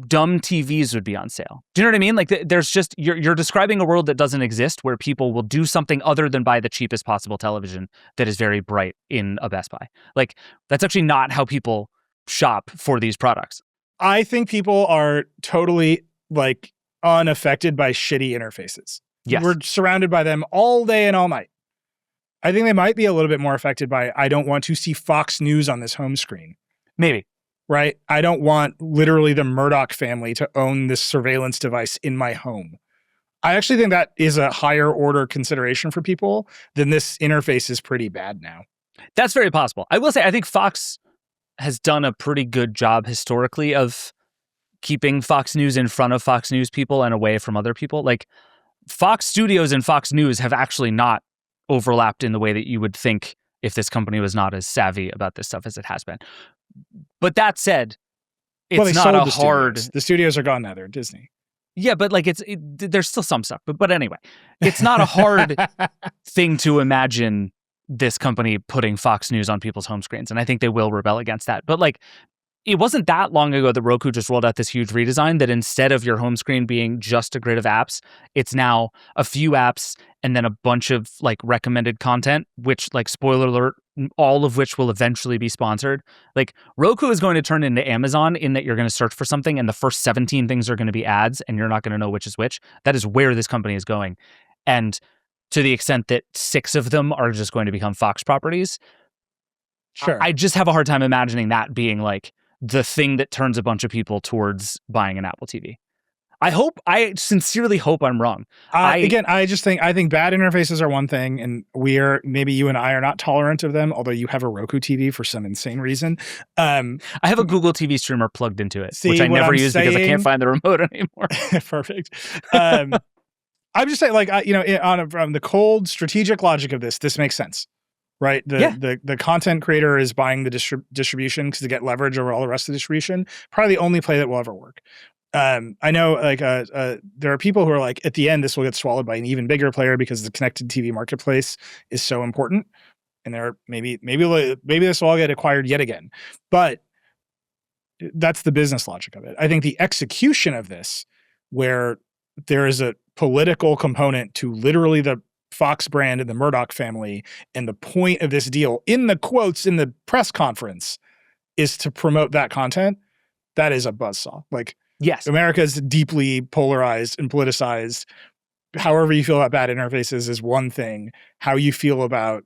Speaker 1: dumb TVs would be on sale. Do you know what I mean? Like there's just, you're describing a world that doesn't exist where people will do something other than buy the cheapest possible television that is very bright in a Best Buy. Like that's actually not how people shop for these products.
Speaker 2: I think people are totally like unaffected by shitty interfaces.
Speaker 1: Yes.
Speaker 2: We're surrounded by them all day and all night. I think they might be a little bit more affected by, I don't want to see Fox News on this home screen.
Speaker 1: Maybe.
Speaker 2: Right? I don't want literally the Murdoch family to own this surveillance device in my home. I actually think that is a higher order consideration for people than this interface is pretty bad now.
Speaker 1: That's very possible. I will say, I think Fox has done a pretty good job historically of keeping Fox News in front of Fox News people and away from other people. Like Fox Studios and Fox News have actually not overlapped in the way that you would think if this company was not as savvy about this stuff as it has been. But that said, it's not a hard...
Speaker 2: The studios are gone now. They're Disney.
Speaker 1: Yeah, but like there's still some stuff. But anyway, it's not a hard thing to imagine this company putting Fox News on people's home screens. And I think they will rebel against that. But like, it wasn't that long ago that Roku just rolled out this huge redesign that instead of your home screen being just a grid of apps, it's now a few apps and then a bunch of like recommended content, which like spoiler alert, all of which will eventually be sponsored. Like Roku is going to turn into Amazon in that you're going to search for something and the first 17 things are going to be ads and you're not going to know which is which. That is where this company is going. And to the extent that 6 of them are just going to become Fox properties,
Speaker 2: sure.
Speaker 1: I just have a hard time imagining that being like the thing that turns a bunch of people towards buying an Apple TV. I sincerely hope I'm wrong.
Speaker 2: I think bad interfaces are one thing, and maybe you and I are not tolerant of them, although you have a Roku TV for some insane reason. I
Speaker 1: have a Google TV streamer plugged into it, which I never use because I can't find the remote anymore.
Speaker 2: Perfect. I'm just saying, like, from the cold strategic logic of this makes sense. Right. The content creator is buying the distribution because they get leverage over all the rest of the distribution. Probably the only play that will ever work. I know like there are people who are like, at the end, this will get swallowed by an even bigger player because the connected TV marketplace is so important. And maybe this will all get acquired yet again. But that's the business logic of it. I think the execution of this, where there is a political component to literally the Fox brand and the Murdoch family, and the point of this deal in the quotes in the press conference is to promote that content. That is a buzzsaw. Like,
Speaker 1: yes,
Speaker 2: America is deeply polarized and politicized. However you feel about bad interfaces is one thing. How you feel about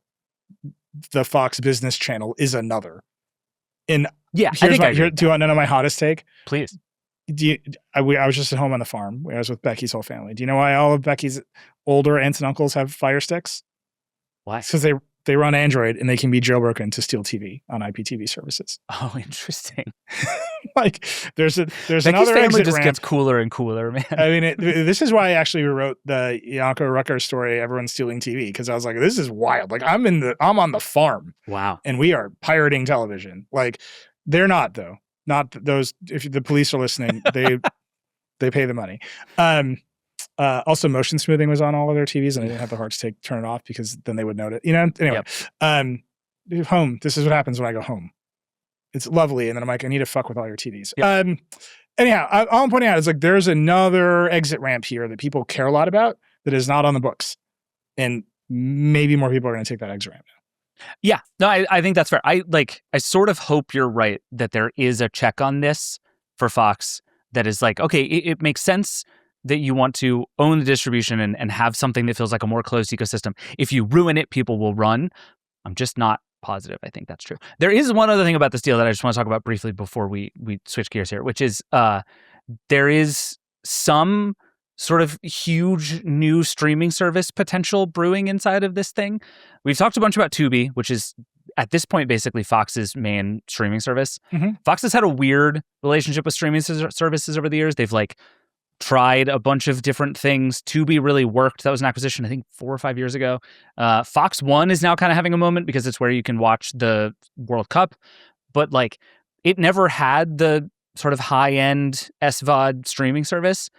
Speaker 2: the Fox business channel is another. And
Speaker 1: yeah,
Speaker 2: do you want to know my hottest take?
Speaker 1: Please.
Speaker 2: I was just at home on the farm. I was with Becky's whole family. Do you know why all of Becky's older aunts and uncles have Fire Sticks?
Speaker 1: Why?
Speaker 2: Because they run Android and they can be jailbroken to steal TV on IPTV services.
Speaker 1: Oh, interesting.
Speaker 2: Like there's
Speaker 1: Becky's
Speaker 2: another
Speaker 1: family
Speaker 2: exit
Speaker 1: just
Speaker 2: ramp.
Speaker 1: Gets cooler and cooler, man.
Speaker 2: I mean, this is why I actually wrote the Yanko Rucker story. Everyone's stealing TV because I was like, this is wild. Like I'm on the farm.
Speaker 1: Wow.
Speaker 2: And we are pirating television. Like they're not though. Not those. If the police are listening, they pay the money. Also, motion smoothing was on all of their TVs, and I didn't have the heart to turn it off because then they would note it. Anyway. Yep. Home. This is what happens when I go home. It's lovely, and then I'm like, I need to fuck with all your TVs. Yep. Anyhow, all I'm pointing out is like there's another exit ramp here that people care a lot about that is not on the books, and maybe more people are going to take that exit ramp now.
Speaker 1: Yeah, no, I think that's fair. I sort of hope you're right that there is a check on this for Fox that is like, okay, it makes sense that you want to own the distribution and have something that feels like a more closed ecosystem. If you ruin it, people will run. I'm just not positive I think that's true. There is one other thing about this deal that I just want to talk about briefly before we switch gears here, which is there is some sort of huge new streaming service potential brewing inside of this thing. We've talked a bunch about Tubi, which is at this point basically Fox's main streaming service. Fox has had a weird relationship with streaming services over the years. They've like tried a bunch of different things. Tubi really worked. That was an acquisition, I think, 4 or 5 years ago. Fox One is now kind of having a moment because it's where you can watch the World Cup. But like, it never had the sort of high-end SVOD streaming service.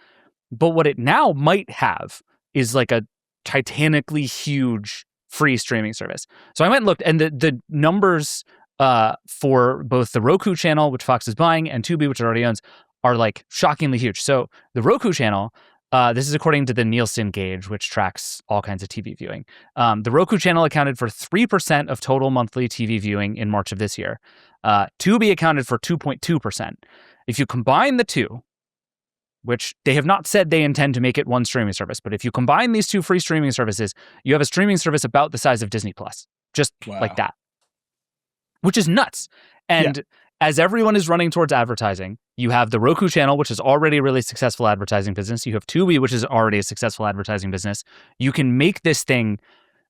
Speaker 1: But what it now might have is like a titanically huge free streaming service. So I went and looked, and the numbers for both the Roku channel, which Fox is buying, and Tubi, which it already owns, are like shockingly huge. So the Roku channel, this is according to the Nielsen gauge, which tracks all kinds of TV viewing. The Roku channel accounted for 3% of total monthly TV viewing in March of this year. Tubi accounted for 2.2%. If you combine the two, which they have not said they intend to make it one streaming service, but if you combine these two free streaming services, you have a streaming service about the size of Disney Plus, just like that, which is nuts. And as everyone is running towards advertising, you have the Roku channel, which is already a really successful advertising business. You have Tubi, which is already a successful advertising business. You can make this thing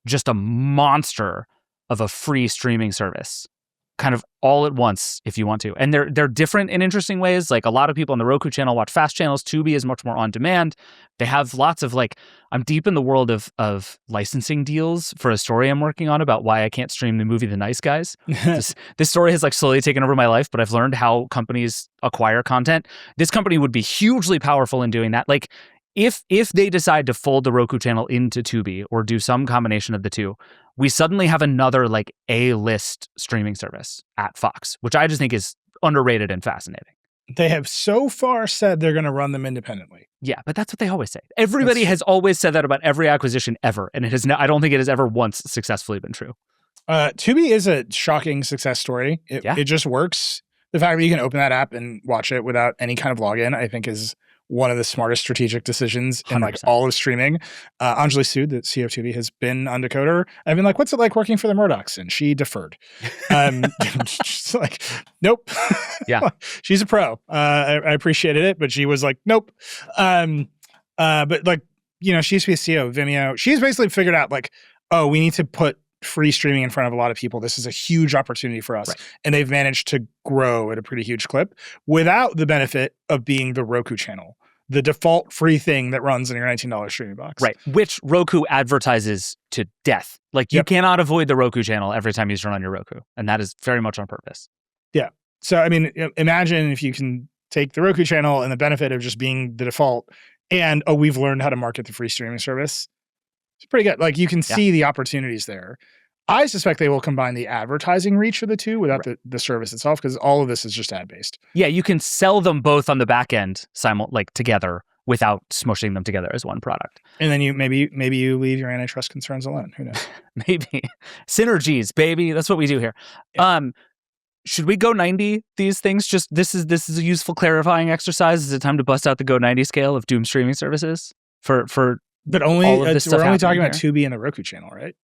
Speaker 1: just a monster of a free streaming service, kind of all at once if you want to. And they're different in interesting ways. Like a lot of people on the Roku channel watch fast channels. Tubi is much more on demand. They have lots of like, I'm deep in the world of licensing deals for a story I'm working on about why I can't stream the movie The Nice Guys. This story has like slowly taken over my life, but I've learned how companies acquire content. This company would be hugely powerful in doing that. Like if they decide to fold the Roku channel into Tubi or do some combination of the two, we suddenly have another like A-list streaming service at Fox, which I just think is underrated and fascinating.
Speaker 2: They have so far said they're going to run them independently.
Speaker 1: Yeah, but that's what they always say. Everybody has always said that about every acquisition ever, and it has. I don't think it has ever once successfully been true.
Speaker 2: Tubi is a shocking success story. It just works. The fact that you can open that app and watch it without any kind of login, I think, is one of the smartest strategic decisions in like
Speaker 1: 100%.
Speaker 2: all of streaming. Anjali Sood, the CEO of Tubi, has been on Decoder. I've been like, what's it like working for the Murdochs? And she deferred. She's like, nope.
Speaker 1: Yeah.
Speaker 2: She's a pro. I appreciated it, but she was like, nope. But like, you know, she used to be a CEO of Vimeo. She's basically figured out like, oh, we need to put free streaming in front of a lot of people. This is a huge opportunity for us. Right. And they've managed to grow at a pretty huge clip without the benefit of being the Roku channel, the default free thing that runs in your $19 streaming box.
Speaker 1: Right. Which Roku advertises to death. Like you cannot avoid the Roku channel every time you turn on your Roku. And that is very much on purpose.
Speaker 2: Yeah. So, I mean, imagine if you can take the Roku channel and the benefit of just being the default and, oh, we've learned how to market the free streaming service. It's pretty good. Like you can see the opportunities there. I suspect they will combine the advertising reach of the two without the service itself, because all of this is just ad-based.
Speaker 1: Yeah, you can sell them both on the back end together without smushing them together as one product.
Speaker 2: And then you maybe you leave your antitrust concerns alone. Who knows?
Speaker 1: Maybe. Synergies, baby. That's what we do here. Yeah. Should we go 90 these things? Just this is a useful clarifying exercise. Is it time to bust out the go 90 scale of doom streaming services for
Speaker 2: But only
Speaker 1: all of this stuff
Speaker 2: we're only talking about
Speaker 1: here?
Speaker 2: Tubi and the Roku channel, right?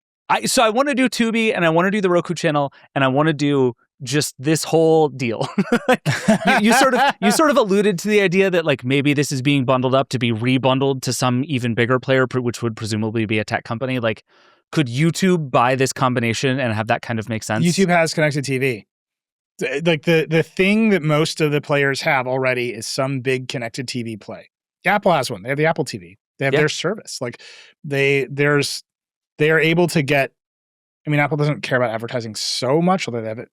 Speaker 1: So I want to do Tubi and I want to do the Roku channel and I want to do just this whole deal. you sort of alluded to the idea that like maybe this is being bundled up to be rebundled to some even bigger player, which would presumably be a tech company. Like, could YouTube buy this combination and have that kind of make sense?
Speaker 2: YouTube has connected TV. Like the thing that most of the players have already is some big connected TV play. Apple has one. They have the Apple TV. They have their service. Like they are able to get, I mean, Apple doesn't care about advertising so much, although they have it,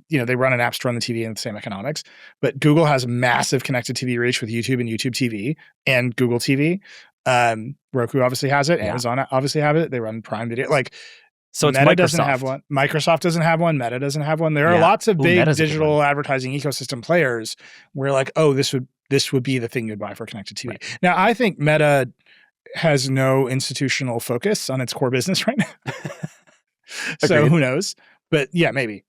Speaker 2: you know, they run an app store on the TV and the same economics, but Google has massive connected TV reach with YouTube and YouTube TV and Google TV. Roku obviously has it. Amazon obviously have it. They run Prime Video. Like,
Speaker 1: so it's
Speaker 2: Meta
Speaker 1: Microsoft.
Speaker 2: Doesn't have one. Microsoft doesn't have one. Meta doesn't have one. There are lots of big digital advertising ecosystem players where like, oh, this would be the thing you'd buy for connected TV. Right. Now, I think Meta has no institutional focus on its core business right now. So who knows? But yeah, maybe.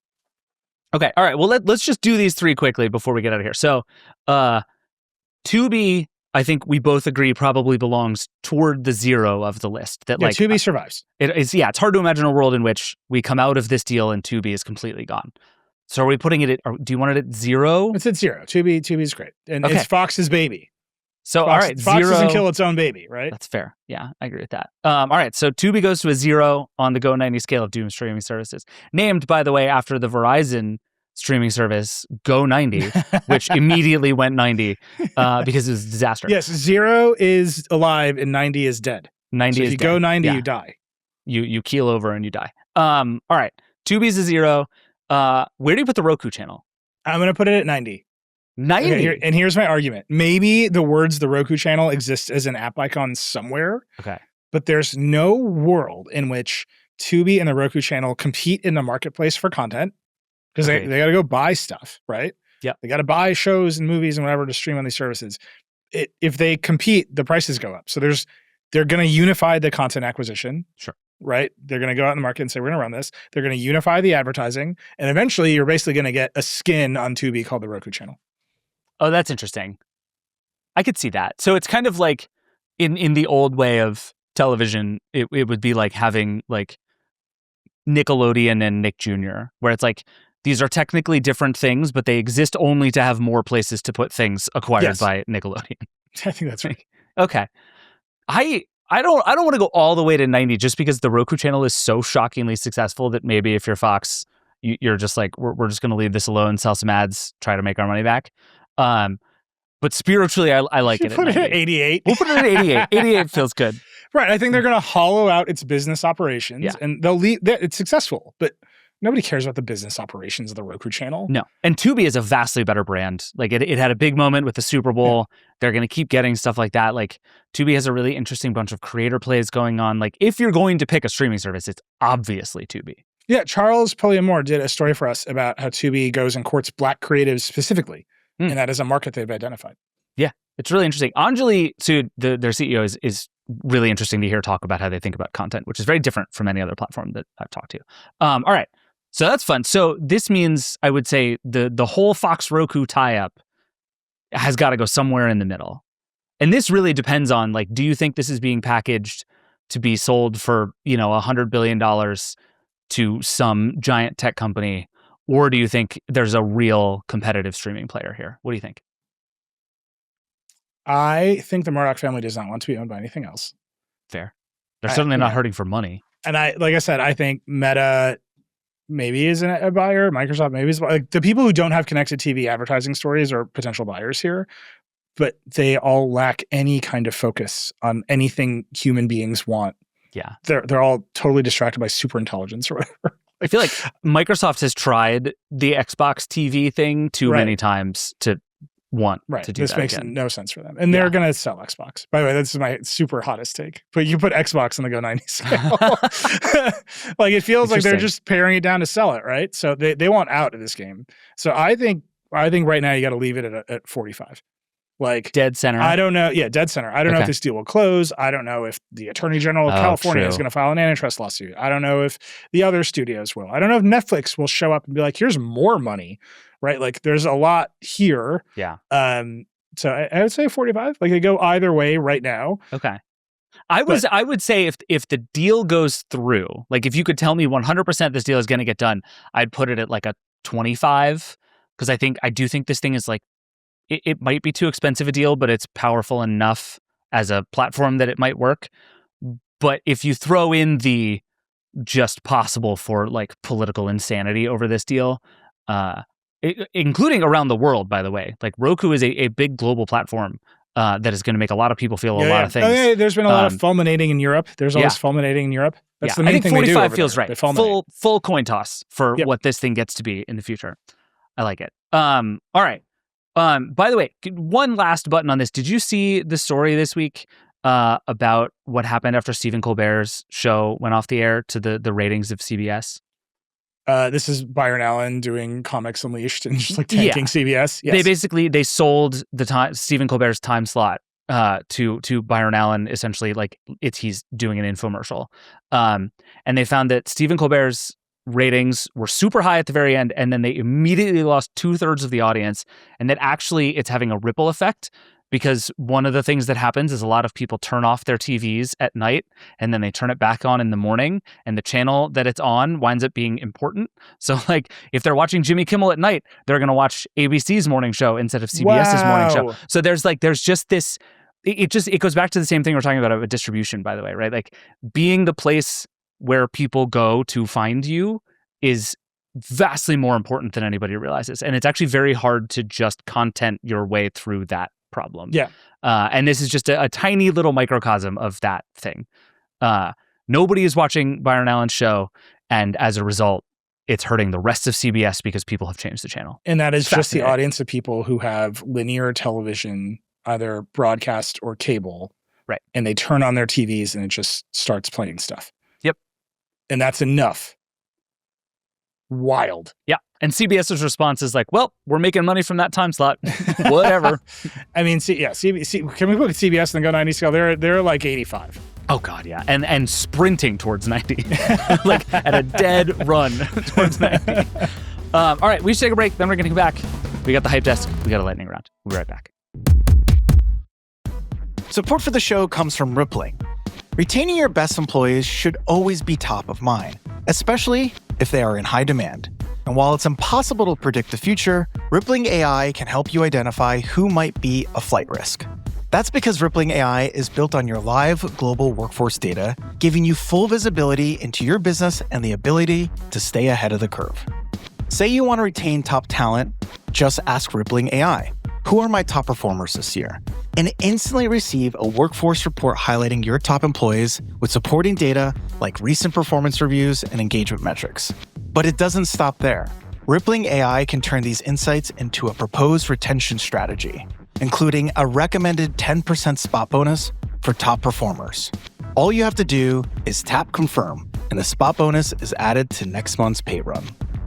Speaker 1: Okay. All right. Well, let's just do these three quickly before we get out of here. So Tubi I think we both agree probably belongs toward the 0 of the list. That like
Speaker 2: Tubi survives.
Speaker 1: It's hard to imagine a world in which we come out of this deal and Tubi is completely gone. So are we putting it at, do you want it at 0?
Speaker 2: It's at 0. Tubi's great. And it's Fox's baby.
Speaker 1: So,
Speaker 2: Fox,
Speaker 1: all right,
Speaker 2: Fox
Speaker 1: 0.
Speaker 2: doesn't kill its own baby, right?
Speaker 1: That's fair. Yeah, I agree with that. All right, so Tubi goes to a 0 on the Go 90 scale of doom streaming services. Named, by the way, after the Verizon streaming service Go 90, which immediately went 90 because it was a disaster.
Speaker 2: Yes, 0 is alive and 90 is dead.
Speaker 1: 90
Speaker 2: so
Speaker 1: is
Speaker 2: if you
Speaker 1: dead.
Speaker 2: go 90,
Speaker 1: Yeah.
Speaker 2: you die.
Speaker 1: You keel over and you die. All right, Tubi's a 0. Where do you put the Roku channel?
Speaker 2: I'm going to put it at 90.
Speaker 1: 90?
Speaker 2: Okay, and here's my argument. Maybe the words the Roku channel exists as an app icon somewhere.
Speaker 1: Okay.
Speaker 2: But there's no world in which Tubi and the Roku channel compete in the marketplace for content because they got to go buy stuff, right?
Speaker 1: Yeah.
Speaker 2: They got to buy shows and movies and whatever to stream on these services. If they compete, the prices go up. So they're going to unify the content acquisition.
Speaker 1: Sure.
Speaker 2: Right? They're going to go out in the market and say, we're going to run this. They're going to unify the advertising. And eventually you're basically going to get a skin on Tubi called the Roku channel.
Speaker 1: Oh, that's interesting. I could see that. So it's kind of like in the old way of television, it would be like having like Nickelodeon and Nick Jr., where it's like these are technically different things, but they exist only to have more places to put things acquired by Nickelodeon.
Speaker 2: I think that's right.
Speaker 1: Okay. I don't want to go all the way to 90 just because the Roku channel is so shockingly successful that maybe if you're Fox, you're just like, we're just going to leave this alone, sell some ads, try to make our money back. But spiritually, I like it.
Speaker 2: Put it at 88.
Speaker 1: We'll put it at 88. 88 feels good.
Speaker 2: Right. I think they're going to hollow out its business operations and they'll leave. It's successful, but nobody cares about the business operations of the Roku channel.
Speaker 1: No. And Tubi is a vastly better brand. Like it had a big moment with the Super Bowl. Yeah. They're going to keep getting stuff like that. Like Tubi has a really interesting bunch of creator plays going on. Like if you're going to pick a streaming service, it's obviously Tubi. Yeah.
Speaker 2: Charles Pulliamore did a story for us about how Tubi goes and courts Black creatives specifically. And that is a market they've identified.
Speaker 1: Yeah, it's really interesting. Anjali Sood, their CEO, is really interesting to hear talk about how they think about content, which is very different from any other platform that I've talked to. All right, so that's fun. So this means I would say the whole Fox Roku tie-up has got to go somewhere in the middle. And this really depends on, like, do you think this is being packaged to be sold for, $100 billion to some giant tech company? Or do you think there's a real competitive streaming player here? What do you think?
Speaker 2: I think the Murdoch family does not want to be owned by anything else.
Speaker 1: Fair. They're certainly not hurting for money.
Speaker 2: And like I said, I think Meta maybe is a buyer. Microsoft maybe is like the people who don't have connected TV advertising stories are potential buyers here, but they all lack any kind of focus on anything human beings want.
Speaker 1: Yeah.
Speaker 2: They're all totally distracted by super intelligence or whatever.
Speaker 1: I feel like Microsoft has tried the Xbox TV thing too many times to want to do
Speaker 2: this
Speaker 1: that
Speaker 2: makes
Speaker 1: again.
Speaker 2: No sense for them. And they're going to sell Xbox. By the way, this is my super hottest take. But you put Xbox on the Go 90 scale. Like it feels like they're just paring it down to sell it, right? So they want out of this game. So I think right now you got to leave it at 45. Like
Speaker 1: dead center.
Speaker 2: I don't know. Yeah, dead center. I don't know if this deal will close. I don't know if the Attorney General of California is going to file an antitrust lawsuit. I don't know if the other studios will. I don't know if Netflix will show up and be like, here's more money, right? Like there's a lot here.
Speaker 1: Yeah.
Speaker 2: So I would say 45. Like they go either way right now.
Speaker 1: Okay. I would say if the deal goes through, like if you could tell me 100% this deal is going to get done, I'd put it at like a 25 because I do think this thing is like, it might be too expensive a deal, but it's powerful enough as a platform that it might work. But if you throw in the just possible for like political insanity over this deal, including around the world, by the way, like Roku is a big global platform that is going to make a lot of people feel a lot of things.
Speaker 2: Oh, yeah, there's been a lot of fulminating in Europe. There's always fulminating in Europe. That's the main thing they do.
Speaker 1: 45 feels right. Full coin toss for what this thing gets to be in the future. I like it. All right. By the way, one last button on this. Did you see the story this week about what happened after Stephen Colbert's show went off the air to the ratings of CBS?
Speaker 2: This is Byron Allen doing Comics Unleashed and just like tanking CBS. Yes.
Speaker 1: They sold Stephen Colbert's time slot to Byron Allen, essentially like he's doing an infomercial. And they found that Stephen Colbert's ratings were super high at the very end, and then they immediately lost 2/3 of the audience, and that actually it's having a ripple effect because one of the things that happens is a lot of people turn off their TVs at night and then they turn it back on in the morning, and the channel that it's on winds up being important. So like if they're watching Jimmy Kimmel at night, they're going to watch ABC's morning show instead of CBS's morning show. So there's just this, it goes back to the same thing we're talking about distribution, by the way, right? Like being the place where people go to find you is vastly more important than anybody realizes. And it's actually very hard to just content your way through that problem.
Speaker 2: Yeah.
Speaker 1: And this is just a tiny little microcosm of that thing. Nobody is watching Byron Allen's show, and as a result, it's hurting the rest of CBS because people have changed the channel.
Speaker 2: And that is just the audience of people who have linear television, either broadcast or cable.
Speaker 1: Right.
Speaker 2: And they turn on their TVs and it just starts playing stuff.
Speaker 1: Yep.
Speaker 2: And that's enough. Wild.
Speaker 1: Yeah. And CBS's response is like, well, we're making money from that time slot. Whatever.
Speaker 2: I mean, CBS, can we look at CBS and go 90 scale? They're like 85.
Speaker 1: Oh, God, yeah. And sprinting towards 90. Like at a dead run towards 90. All right, we should take a break. Then we're going to come back. We got the hype desk. We got a lightning round. We'll be right back.
Speaker 4: Support for the show comes from Rippling. Retaining your best employees should always be top of mind, especially if they are in high demand. And while it's impossible to predict the future, Rippling AI can help you identify who might be a flight risk. That's because Rippling AI is built on your live global workforce data, giving you full visibility into your business and the ability to stay ahead of the curve. Say you want to retain top talent, just ask Rippling AI, who are my top performers this year? And instantly receive a workforce report highlighting your top employees with supporting data like recent performance reviews and engagement metrics. But it doesn't stop there. Rippling AI can turn these insights into a proposed retention strategy, including a recommended 10% spot bonus for top performers. All you have to do is tap confirm, and the spot bonus is added to next month's pay run.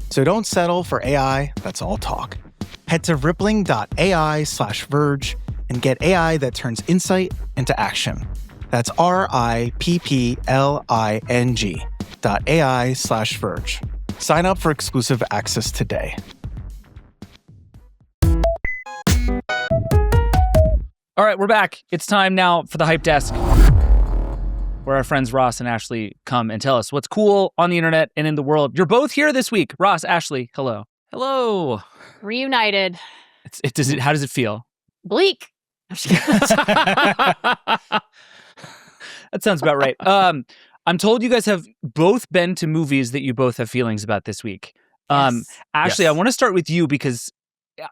Speaker 4: So don't settle for AI that's all talk. Head to rippling.ai/Verge and get AI that turns insight into action. That's RIPPLING.ai/Verge. Sign up for exclusive access today.
Speaker 1: All right, we're back. It's time now for the hype desk, where our friends Ross and Ashley come and tell us what's cool on the internet and in the world. You're both here this week. Ross, Ashley, hello. Hello.
Speaker 5: Reunited.
Speaker 1: How does it feel?
Speaker 5: Bleak. I'm just kidding.
Speaker 1: That sounds about right. I'm told you guys have both been to movies that you both have feelings about this week.
Speaker 5: Yes.
Speaker 1: Ashley,
Speaker 2: Yes.
Speaker 1: I want to start with you because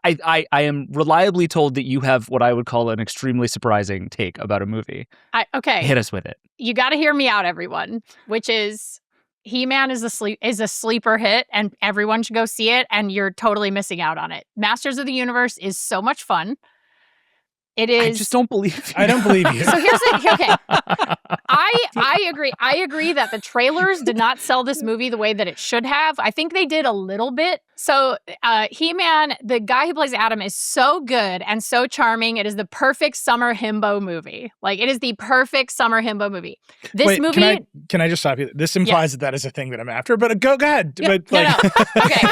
Speaker 1: I am reliably told that you have what I would call an extremely surprising take about a movie.
Speaker 5: Okay.
Speaker 1: Hit us with it.
Speaker 5: You got to hear me out, everyone, which is He-Man is a sleeper hit and everyone should go see it, and you're totally missing out on it. Masters of the Universe is so much fun. It is.
Speaker 1: I just don't believe you.
Speaker 2: I don't believe you.
Speaker 5: So here's the okay. I agree. I agree that the trailers did not sell this movie the way that it should have. I think they did a little bit. So He-Man, the guy who plays Adam, is so good and so charming. It is the perfect summer himbo movie. Like, it is the perfect summer himbo movie. This movie.
Speaker 2: Can I just stop you? This implies that is a thing that I'm after, but go ahead.
Speaker 5: Yeah,
Speaker 2: But like,
Speaker 5: no. Okay.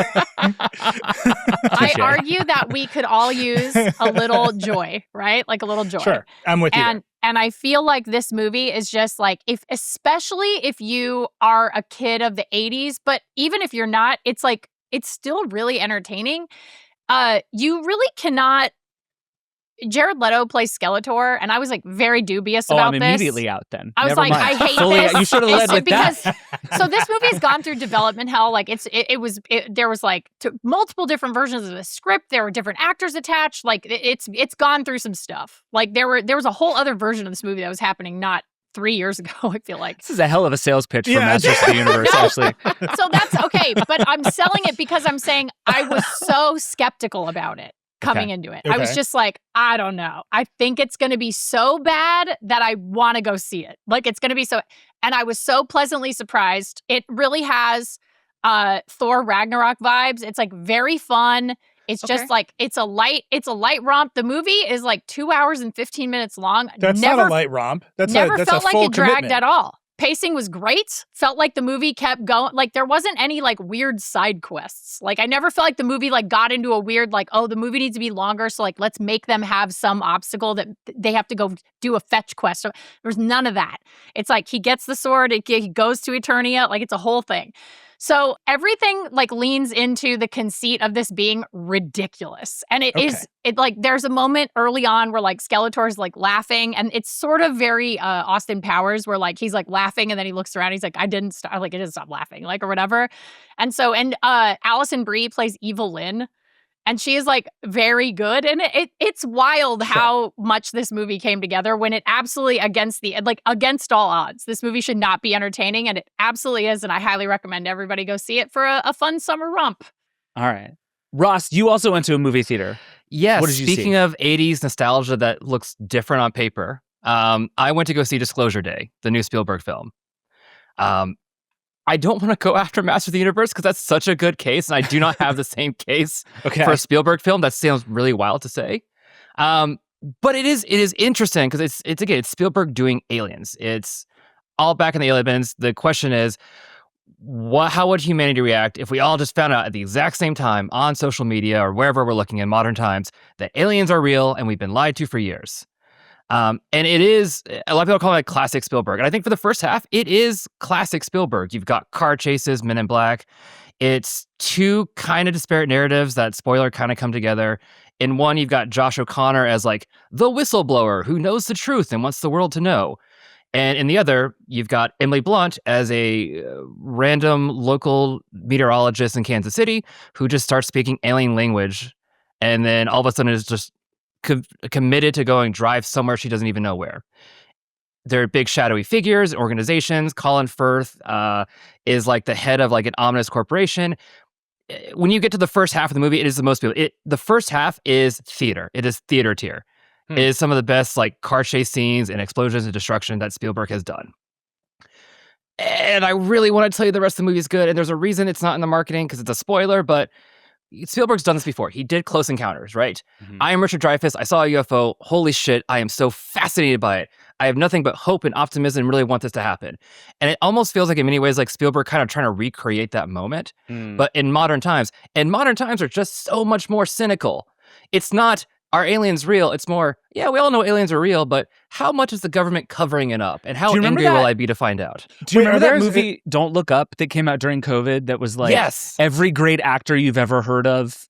Speaker 5: I argue that we could all use a little joy, right? Like a little joy.
Speaker 2: Sure, I'm with you.
Speaker 5: And I feel like this movie is just like, especially if you are a kid of the 80s, but even if you're not, it's like, it's still really entertaining. You really cannot. Jared Leto plays Skeletor, and I was like very dubious about this.
Speaker 1: I'm immediately out then.
Speaker 5: I was
Speaker 1: Never
Speaker 5: like,
Speaker 1: mind.
Speaker 5: I hate
Speaker 1: Fully,
Speaker 5: this.
Speaker 1: you should have led with
Speaker 5: because,
Speaker 1: that.
Speaker 5: So this movie has gone through development hell. Like there was like multiple different versions of the script. There were different actors attached. Like it's gone through some stuff. Like there was a whole other version of this movie that was happening not 3 years ago, I feel like.
Speaker 1: This is a hell of a sales pitch for Masters of the Universe, Ashley.
Speaker 5: So that's okay, but I'm selling it because I'm saying I was so skeptical about it coming into it. I was just like, I don't know. I think it's going to be so bad that I want to go see it. Like, it's going to be so... And I was so pleasantly surprised. It really has Thor Ragnarok vibes. It's like very fun. It's just like, it's a light romp. The movie is like 2 hours and 15 minutes long.
Speaker 2: That's not a light romp. That's
Speaker 5: never
Speaker 2: that's
Speaker 5: felt
Speaker 2: a
Speaker 5: like
Speaker 2: full
Speaker 5: it dragged
Speaker 2: commitment.
Speaker 5: at all. pacing was great. Felt like the movie kept going. Like there wasn't any like weird side quests. Like I never felt like the movie like got into a weird like, oh, the movie needs to be longer, so like let's make them have some obstacle that they have to go do a fetch quest. So there's none of that. It's like he gets the sword, he goes to Eternia, like it's a whole thing. So everything like leans into the conceit of this being ridiculous. And it is like there's a moment early on where like Skeletor's like laughing, and it's sort of very Austin Powers where like he's like laughing and then he looks around, he's like, I didn't stop laughing, like or whatever. And so Alison Brie plays Evil Lynn. And she is like very good. And it's wild how much this movie came together when it absolutely against all odds. This movie should not be entertaining, and it absolutely is. And I highly recommend everybody go see it for a fun summer romp.
Speaker 1: All right. Ross, you also went to a movie theater.
Speaker 6: Yes.
Speaker 1: What did you see?
Speaker 6: Speaking of 80s nostalgia that looks different on paper, I went to go see Disclosure Day, the new Spielberg film. I don't want to go after Master of the Universe because that's such a good case, and I do not have the same case for a Spielberg film. That sounds really wild to say, but it is interesting because it's Spielberg doing aliens. It's all back in the alien bins. The question is, how would humanity react if we all just found out at the exact same time on social media or wherever we're looking in modern times that aliens are real and we've been lied to for years? And it is, a lot of people call it classic Spielberg. And I think for the first half, it is classic Spielberg. You've got car chases, Men in Black. It's two kind of disparate narratives that, spoiler, kind of come together. In one, you've got Josh O'Connor as like the whistleblower who knows the truth and wants the world to know. And in the other, you've got Emily Blunt as a random local meteorologist in Kansas City who just starts speaking alien language. And then all of a sudden is just committed to going drive somewhere she doesn't even know where. There are big shadowy figures, organizations. Colin Firth is like the head of like an ominous corporation. When you get to the first half of the movie, it is the most beautiful. The first half is theater. It is theater tier. It is some of the best like car chase scenes and explosions and destruction that Spielberg has done. And I really want to tell you the rest of the movie is good. And there's a reason it's not in the marketing because it's a spoiler, but Spielberg's done this before. He did Close Encounters, right? Mm-hmm. I am Richard Dreyfuss. I saw a UFO. Holy shit, I am so fascinated by it. I have nothing but hope and optimism and really want this to happen. And it almost feels like in many ways like Spielberg kind of trying to recreate that moment. But in modern times are just so much more cynical. It's not, are aliens real? It's more, yeah, we all know aliens are real, but how much is the government covering it up? And how angry will I be to find out?
Speaker 1: Do you remember that movie, Don't Look Up, that came out during COVID that was like every great actor you've ever heard of,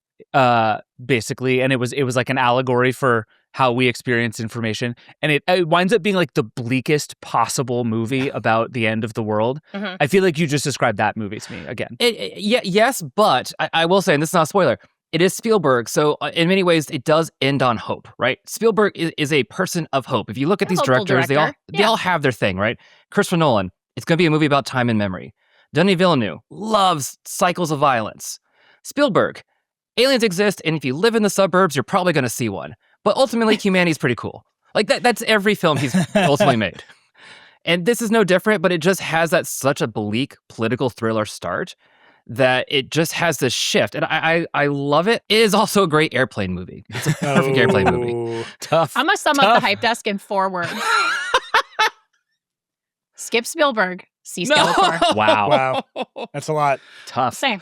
Speaker 1: basically, and it was like an allegory for how we experience information. And it winds up being like the bleakest possible movie about the end of the world. Mm-hmm. I feel like you just described that movie to me again.
Speaker 6: Yes, but I will say, and this is not a spoiler, it is Spielberg, so in many ways, it does end on hope, right? Spielberg is a person of hope. If you look at these directors, they all have their thing, right? Christopher Nolan, it's going to be a movie about time and memory. Denis Villeneuve loves cycles of violence. Spielberg, aliens exist, and if you live in the suburbs, you're probably going to see one. But ultimately, humanity's pretty cool. Like that's every film he's ultimately made. And this is no different, but it just has such a bleak political thriller start that it just has this shift. And I love it. It is also a great airplane movie. It's a perfect airplane movie.
Speaker 1: Tough.
Speaker 5: I'm going to sum up the hype desk in 4 words. Skip Spielberg, see Skeletor.
Speaker 1: Wow.
Speaker 2: That's a lot.
Speaker 1: Tough.
Speaker 5: Same.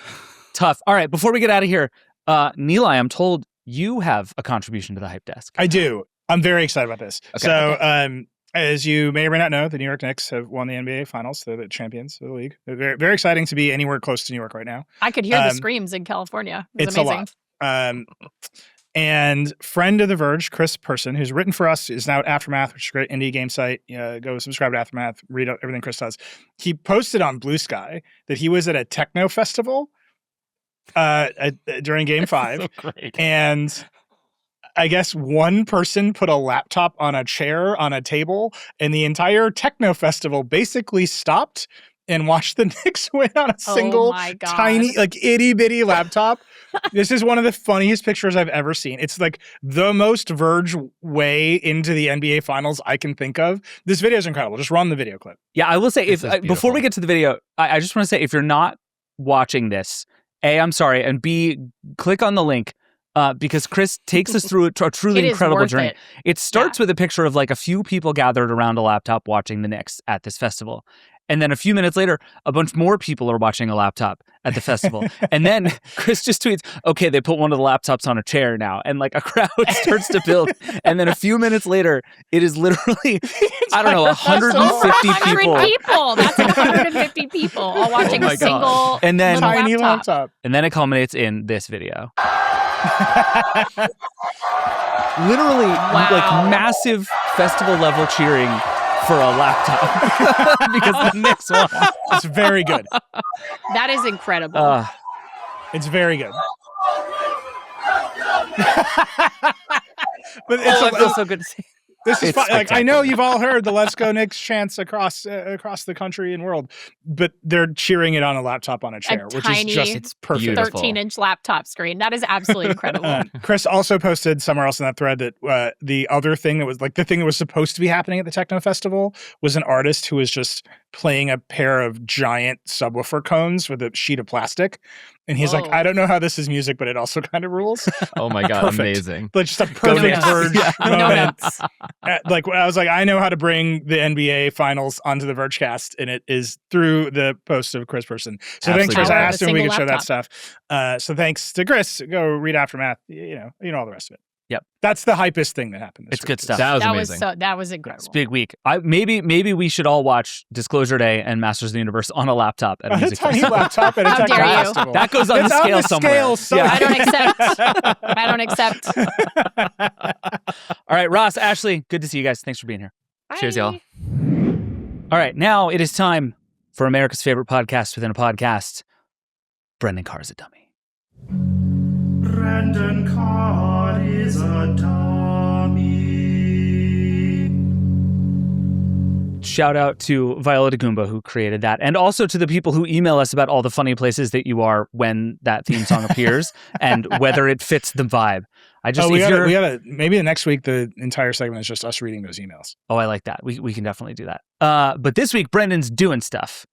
Speaker 1: Tough. All right, before we get out of here, Nilay, I'm told you have a contribution to the hype desk.
Speaker 2: I do. I'm very excited about this.
Speaker 1: Okay.
Speaker 2: So, as you may or may not know, the New York Knicks have won the NBA Finals. They're the champions of the league. They're very, very exciting to be anywhere close to New York right now.
Speaker 5: I could hear the screams in California.
Speaker 2: It's
Speaker 5: amazing.
Speaker 2: A lot. And friend of The Verge, Chris Person, who's written for us, is now at Aftermath, which is a great indie game site. Go subscribe to Aftermath, read everything Chris does. He posted on Blue Sky that he was at a techno festival during Game 5.
Speaker 6: So great.
Speaker 2: And I guess one person put a laptop on a chair on a table, and the entire techno festival basically stopped and watched the Knicks win on a single tiny, like itty bitty laptop. This is one of the funniest pictures I've ever seen. It's like the most Verge way into the NBA Finals I can think of. This video is incredible. Just run the video clip.
Speaker 1: Yeah, I will say, before we get to the video, I just want to say, if you're not watching this, A, I'm sorry, and B, click on the link. Because Chris takes us through a truly incredible journey. It starts with a picture of like a few people gathered around a laptop watching the Knicks at this festival. And then a few minutes later, a bunch more people are watching a laptop at the festival. And then Chris just tweets, okay, they put one of the laptops on a chair now. And like a crowd starts to build. And then a few minutes later, it is literally, I don't know, 150 people.
Speaker 5: 100 people. That's 150 people all watching a single
Speaker 1: and then
Speaker 2: tiny laptop.
Speaker 1: And then it culminates in this video. Literally, like massive festival level cheering for a laptop because the Knicks won.
Speaker 2: It's very good.
Speaker 5: That is incredible.
Speaker 2: It's very good. But
Speaker 1: It feels so good to see.
Speaker 2: This is like, I know you've all heard the "Let's Go Knicks" chants across the country and world, but they're cheering it on a laptop on a chair, which is just perfect.
Speaker 5: 13-inch laptop screen. That is absolutely incredible.
Speaker 2: Chris also posted somewhere else in that thread that the other thing that was like the thing that was supposed to be happening at the Techno Festival was an artist who was just playing a pair of giant subwoofer cones with a sheet of plastic. And he's like, I don't know how this is music, but it also kind of rules.
Speaker 6: Oh my God, amazing.
Speaker 2: But just a perfect Verge moment. Like, I was like, I know how to bring the NBA finals onto the Vergecast, and it is through the post of Chris Person. So thanks, Chris. I asked him if we could show that stuff. So thanks to Chris. Go read Aftermath. You know all the rest of it.
Speaker 1: Yep.
Speaker 2: That's the hypest thing that happened this
Speaker 1: It's
Speaker 2: week.
Speaker 1: good stuff.
Speaker 6: That was amazing.
Speaker 5: That was incredible.
Speaker 1: It's a big week. Maybe we should all watch Disclosure Day and Masters of the Universe on a laptop at a music
Speaker 2: tiny
Speaker 1: festival.
Speaker 2: laptop at a
Speaker 5: How
Speaker 2: Techno
Speaker 5: dare you.
Speaker 2: Festival.
Speaker 1: That goes on the scale somewhere.
Speaker 5: I don't accept.
Speaker 1: All right, Ross, Ashley, good to see you guys. Thanks for being here.
Speaker 6: Cheers, y'all.
Speaker 1: All right, now it is time for America's favorite podcast within a podcast. Brendan Carr is a dummy.
Speaker 7: Brendan Carr is a dummy.
Speaker 1: Shout out to Viola DeGoomba, who created that, and also to the people who email us about all the funny places that you are when that theme song appears and whether it fits the vibe.
Speaker 2: We gotta maybe the next week the entire segment is just us reading those emails.
Speaker 1: Oh, I like that. We can definitely do that. But this week, Brendan's doing stuff.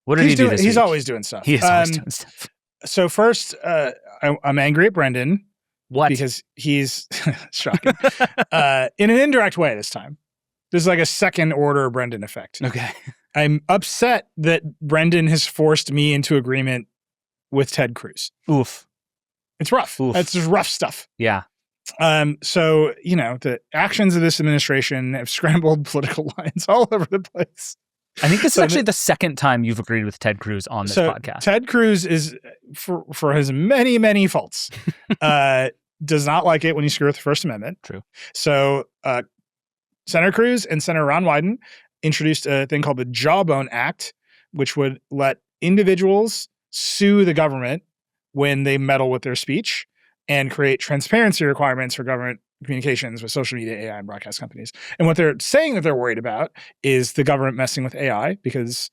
Speaker 1: What did he do this week?
Speaker 2: He's always doing stuff.
Speaker 1: He is always doing stuff.
Speaker 2: So first, I'm angry at Brendan.
Speaker 1: What?
Speaker 2: Because he's shocking. In an indirect way this time. This is like a second order Brendan effect.
Speaker 1: Okay.
Speaker 2: I'm upset that Brendan has forced me into agreement with Ted Cruz.
Speaker 1: Oof.
Speaker 2: It's rough. It's just rough stuff.
Speaker 1: Yeah.
Speaker 2: So, the actions of this administration have scrambled political lines all over the place.
Speaker 1: I think this is actually the second time you've agreed with Ted Cruz on this podcast.
Speaker 2: Ted Cruz is, for his many, many faults, does not like it when you screw with the First Amendment.
Speaker 1: True.
Speaker 2: So Senator Cruz and Senator Ron Wyden introduced a thing called the Jawbone Act, which would let individuals sue the government when they meddle with their speech and create transparency requirements for government communications with social media, AI, and broadcast companies. And what they're saying that they're worried about is the government messing with AI, because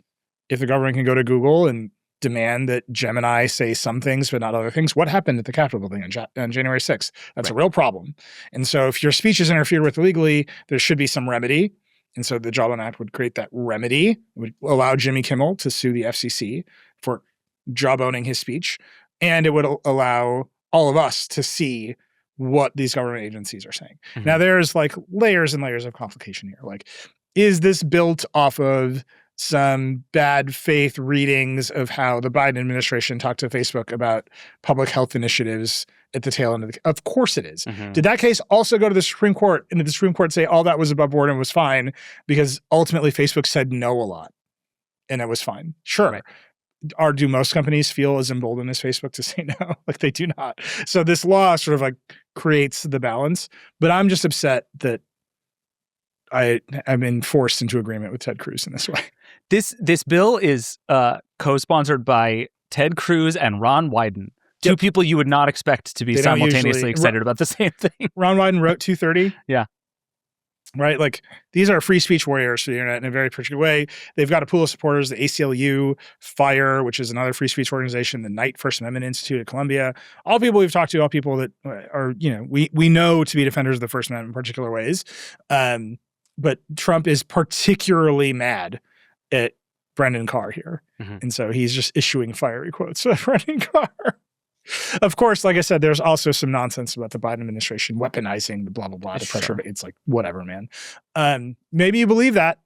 Speaker 2: if the government can go to Google and demand that Gemini say some things but not other things, what happened at the Capitol building on January 6th? That's a real problem. And so if your speech is interfered with illegally, there should be some remedy. And so the Jawbone Act would create that remedy. It would allow Jimmy Kimmel to sue the FCC for jawboning his speech. And it would allow all of us to see what these government agencies are saying. Mm-hmm. Now, there's like layers and layers of complication here. Like, is this built off of some bad faith readings of how the Biden administration talked to Facebook about public health initiatives at the tail end of Of course it is. Mm-hmm. Did that case also go to the Supreme Court, and did the Supreme Court say all that was above board and was fine because ultimately Facebook said no a lot and it was fine? Sure. Right. Do most companies feel as emboldened as Facebook to say no? Like, they do not. So this law sort of like creates the balance, but I'm just upset that I've been forced into agreement with Ted Cruz in this way.
Speaker 1: This bill is co-sponsored by Ted Cruz and Ron Wyden, two people you would not expect to be simultaneously excited about the same thing.
Speaker 2: Ron Wyden wrote 230.
Speaker 1: Yeah.
Speaker 2: Right? Like, these are free speech warriors for the internet in a very particular way. They've got a pool of supporters, the ACLU, FIRE, which is another free speech organization, the Knight First Amendment Institute at Columbia, all people we've talked to, all people that are, we know to be defenders of the First Amendment in particular ways. But Trump is particularly mad at Brendan Carr here. Mm-hmm. And so he's just issuing fiery quotes at Brendan Carr. Of course, like I said, there's also some nonsense about the Biden administration weaponizing the blah, blah, blah, the pressure. It's like, whatever, man. Maybe you believe that.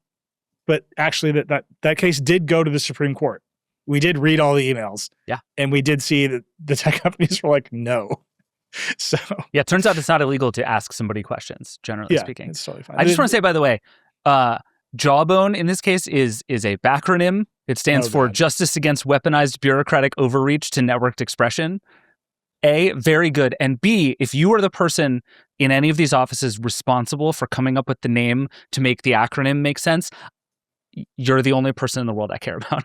Speaker 2: but actually that case did go to the Supreme Court. We did read all the emails.
Speaker 1: Yeah.
Speaker 2: And we did see that the tech companies were like, no. So
Speaker 1: yeah, it turns out it's not illegal to ask somebody questions, generally speaking.
Speaker 2: It's totally fine.
Speaker 1: I just want to say, by the way, Jawbone in this case is a backronym. It stands for Justice Against Weaponized Bureaucratic Overreach to Networked Expression. A, very good. And B, if you are the person in any of these offices responsible for coming up with the name to make the acronym make sense, you're the only person in the world I care about.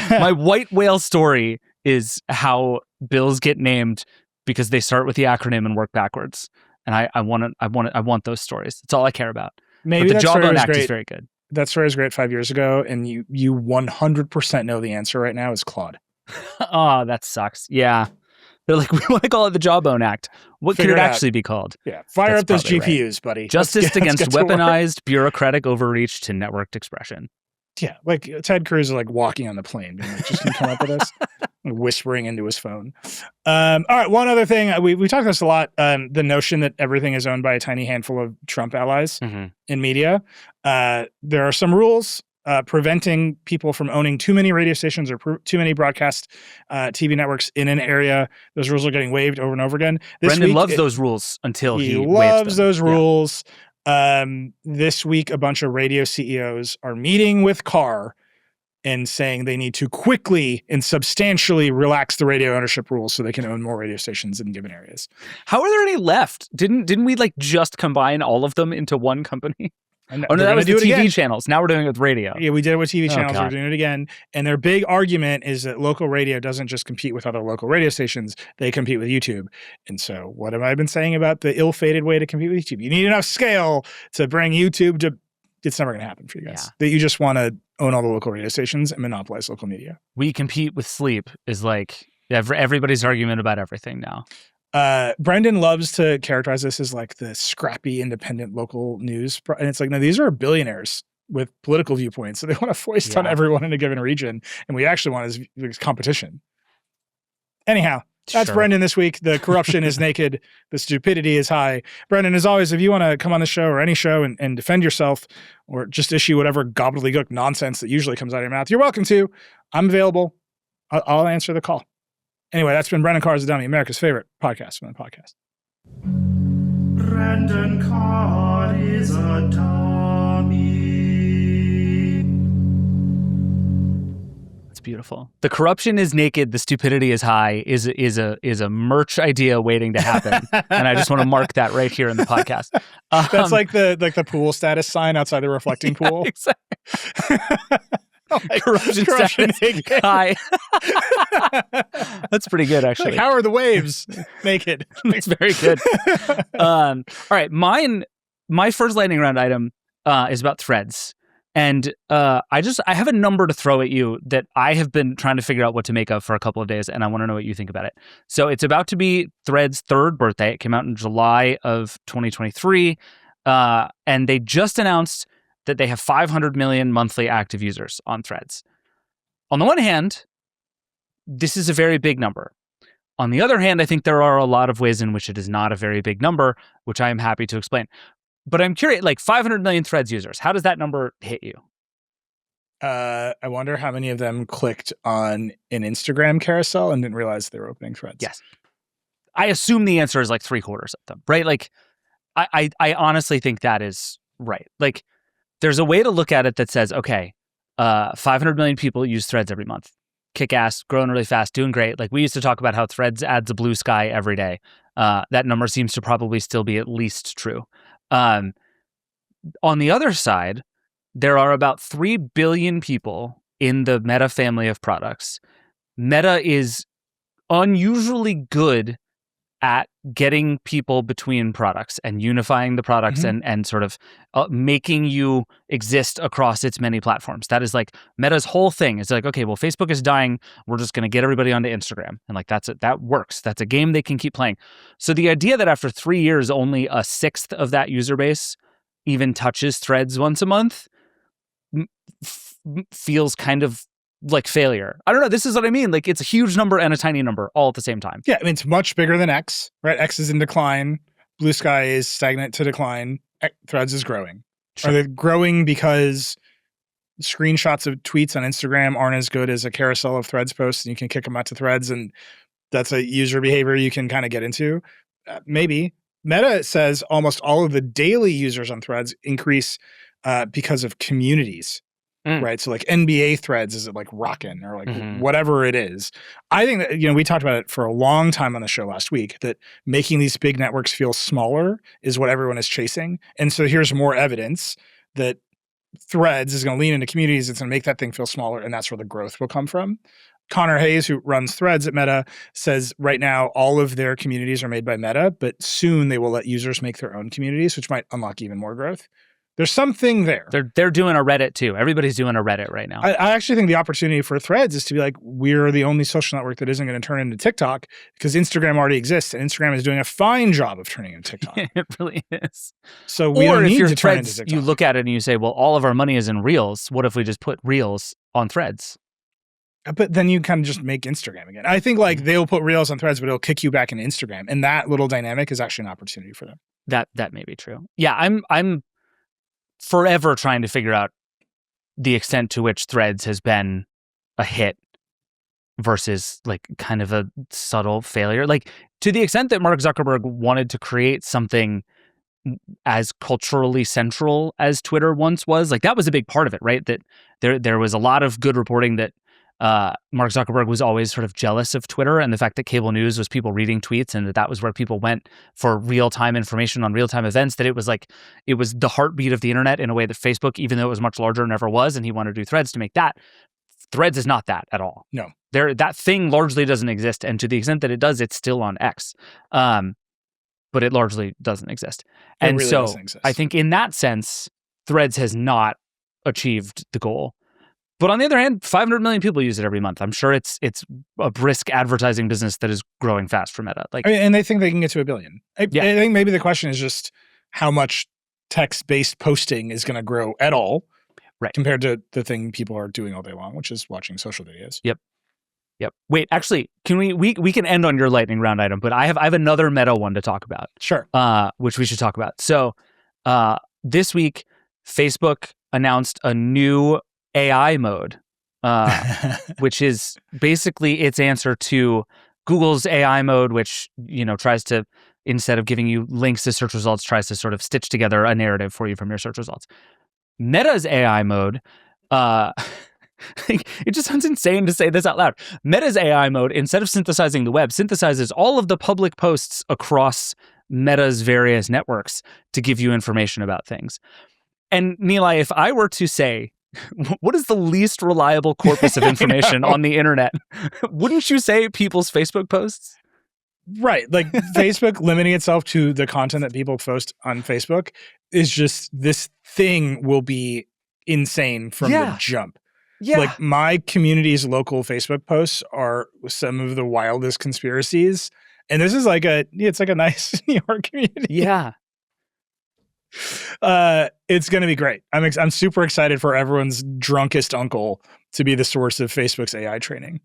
Speaker 1: My white whale story is how bills get named because they start with the acronym and work backwards. And I want those stories. That's all I care about.
Speaker 2: Maybe
Speaker 1: but the
Speaker 2: that story
Speaker 1: Jawbone
Speaker 2: was
Speaker 1: Act
Speaker 2: great.
Speaker 1: is very good.
Speaker 2: That story was great 5 years ago, and you 100% know the answer right now is Claude.
Speaker 1: Oh, that sucks. Yeah. They're like, we want to call it the Jawbone Act. What
Speaker 2: Figure
Speaker 1: could it
Speaker 2: it out.
Speaker 1: actually be called?
Speaker 2: Yeah, fire
Speaker 1: That's
Speaker 2: up those
Speaker 1: probably right.
Speaker 2: GPUs, buddy.
Speaker 1: Justice
Speaker 2: Let's
Speaker 1: Against
Speaker 2: get to work.
Speaker 1: Weaponized Bureaucratic Overreach to Networked Expression.
Speaker 2: Yeah, like Ted Cruz is like walking on the plane, being like, just can you come up with this, whispering into his phone. All right, one other thing we talked about this a lot. The notion that everything is owned by a tiny handful of Trump allies in media. There are some rules preventing people from owning too many radio stations or too many broadcast TV networks in an area. Those rules are getting waived over and over again.
Speaker 1: Brendan loves those rules until he waves
Speaker 2: loves
Speaker 1: them.
Speaker 2: those rules. This week, a bunch of radio CEOs are meeting with Carr and saying they need to quickly and substantially relax the radio ownership rules so they can own more radio stations in given areas.
Speaker 1: How are there any left? Didn't we like just combine all of them into one company? Oh no, that was the TV channels. Now we're doing it with radio.
Speaker 2: Yeah, we did it with TV channels.
Speaker 1: God.
Speaker 2: We're doing it again. And their big argument is that local radio doesn't just compete with other local radio stations. They compete with YouTube. And so what have I been saying about the ill-fated way to compete with YouTube? You need enough scale to bring YouTube to... It's never going to happen for you guys. That you just want to own all the local radio stations and monopolize local media.
Speaker 1: We compete with sleep is like everybody's argument about everything now.
Speaker 2: Brendan loves to characterize this as like the scrappy independent local news. And it's like, no, these are billionaires with political viewpoints. So they want to foist on everyone in a given region. And we actually want is competition. Anyhow, that's Brendan this week. The corruption is naked. The stupidity is high. Brendan, as always, if you want to come on the show or any show and defend yourself or just issue whatever gobbledygook nonsense that usually comes out of your mouth, you're welcome to. I'm available. I'll answer the call. Anyway, that's been Brendan Carr's The Dummy, America's favorite podcast from the podcast.
Speaker 7: Brendan Carr is a dummy.
Speaker 1: That's beautiful. The corruption is naked. The stupidity is high. Is a merch idea waiting to happen, and I just want to mark that right here in the podcast.
Speaker 2: That's like the pool status sign outside the reflecting pool.
Speaker 1: Exactly.
Speaker 2: Like,
Speaker 1: corruption naked. High. That's pretty good, actually.
Speaker 2: Like, how are the waves naked?
Speaker 1: That's very good. All right, my first lightning round item is about Threads, and I have a number to throw at you that I have been trying to figure out what to make of for a couple of days, and I want to know what you think about it. So it's about to be Threads' third birthday. It came out in July of 2023, and they just announced that they have 500 million monthly active users on Threads. On the one hand, this is a very big number. On the other hand, I think there are a lot of ways in which it is not a very big number, which I am happy to explain. But I'm curious, like 500 million Threads users, how does that number hit you?
Speaker 2: I wonder how many of them clicked on an Instagram carousel and didn't realize they were opening Threads.
Speaker 1: Yes. I assume the answer is like 3/4 of them, right? Like, I honestly think that is right. Like, there's a way to look at it that says, okay, 500 million people use Threads every month. Kick ass, growing really fast, doing great. Like we used to talk about how Threads adds a blue sky every day. That number seems to probably still be at least true. On the other side, there are about 3 billion people in the Meta family of products. Meta is unusually good at getting people between products and unifying the products and sort of making you exist across its many platforms. That is like Meta's whole thing. It's like, okay, well, Facebook is dying. We're just going to get everybody onto Instagram. And like, that's it. That works. That's a game they can keep playing. So the idea that after 3 years, only a sixth of that user base even touches Threads once a month feels kind of like failure. I don't know. This is what I mean. Like it's a huge number and a tiny number all at the same time.
Speaker 2: Yeah. I mean, it's much bigger than X, right? X is in decline. Blue Sky is stagnant to decline. Threads is growing. Sure. Are they growing because screenshots of tweets on Instagram aren't as good as a carousel of Threads posts, and you can kick them out to Threads, and that's a user behavior you can kind of get into. Maybe. Meta says almost all of the daily users on Threads increase because of communities. Right. So like NBA threads is it like rockin' or like whatever it is. I think that, we talked about it for a long time on the show last week, that making these big networks feel smaller is what everyone is chasing. And so here's more evidence that Threads is going to lean into communities. It's going to make that thing feel smaller. And that's where the growth will come from. Connor Hayes, who runs Threads at Meta, says right now all of their communities are made by Meta, but soon they will let users make their own communities, which might unlock even more growth. There's something there.
Speaker 1: They're doing a Reddit too. Everybody's doing a Reddit right now.
Speaker 2: I actually think the opportunity for Threads is to be like, we're the only social network that isn't going to turn into TikTok, because Instagram already exists, and Instagram is doing a fine job of turning into TikTok.
Speaker 1: It really is.
Speaker 2: So we don't need to turn into
Speaker 1: Threads,
Speaker 2: TikTok.
Speaker 1: you look at it and you say, well, all of our money is in Reels. What if we just put Reels on Threads?
Speaker 2: But then you kind of just make Instagram again. I think like they'll put Reels on Threads, but it'll kick you back into Instagram, and that little dynamic is actually an opportunity for them.
Speaker 1: That may be true. Yeah, I'm forever trying to figure out the extent to which Threads has been a hit versus like kind of a subtle failure. Like to the extent that Mark Zuckerberg wanted to create something as culturally central as Twitter once was, like that was a big part of it, right? That there was a lot of good reporting that Mark Zuckerberg was always sort of jealous of Twitter and the fact that cable news was people reading tweets, and that was where people went for real-time information on real-time events, that it was the heartbeat of the internet in a way that Facebook, even though it was much larger, never was, and he wanted to do Threads to make that. Threads is not that at all.
Speaker 2: No.
Speaker 1: That thing largely doesn't exist, and to the extent that it does, it's still on X. But it largely doesn't exist. And
Speaker 2: really
Speaker 1: so
Speaker 2: doesn't exist.
Speaker 1: I think in that sense, Threads has not achieved the goal. But on the other hand, 500 million people use it every month. I'm sure it's a brisk advertising business that is growing fast for Meta. Like,
Speaker 2: and they think they can get to 1 billion. I think maybe the question is just how much text-based posting is going to grow at all,
Speaker 1: right,
Speaker 2: compared to the thing people are doing all day long, which is watching social videos.
Speaker 1: Yep. Wait, actually, can we can end on your lightning round item, but I have another Meta one to talk about.
Speaker 2: Sure.
Speaker 1: Which we should talk about. So, this week, Facebook announced a new AI mode, which is basically its answer to Google's AI mode, which, tries to, instead of giving you links to search results, tries to sort of stitch together a narrative for you from your search results. Meta's AI mode, it just sounds insane to say this out loud. Meta's AI mode, instead of synthesizing the web, synthesizes all of the public posts across Meta's various networks to give you information about things. And Nilay, if I were to say, what is the least reliable corpus of information on the internet? Wouldn't you say people's Facebook posts?
Speaker 2: Right. Like Facebook limiting itself to the content that people post on Facebook is just, this thing will be insane from the jump.
Speaker 1: Yeah.
Speaker 2: Like my community's local Facebook posts are some of the wildest conspiracies. And this is like it's like a nice New York community.
Speaker 1: Yeah.
Speaker 2: It's going to be great. I'm super excited for everyone's drunkest uncle to be the source of Facebook's AI training.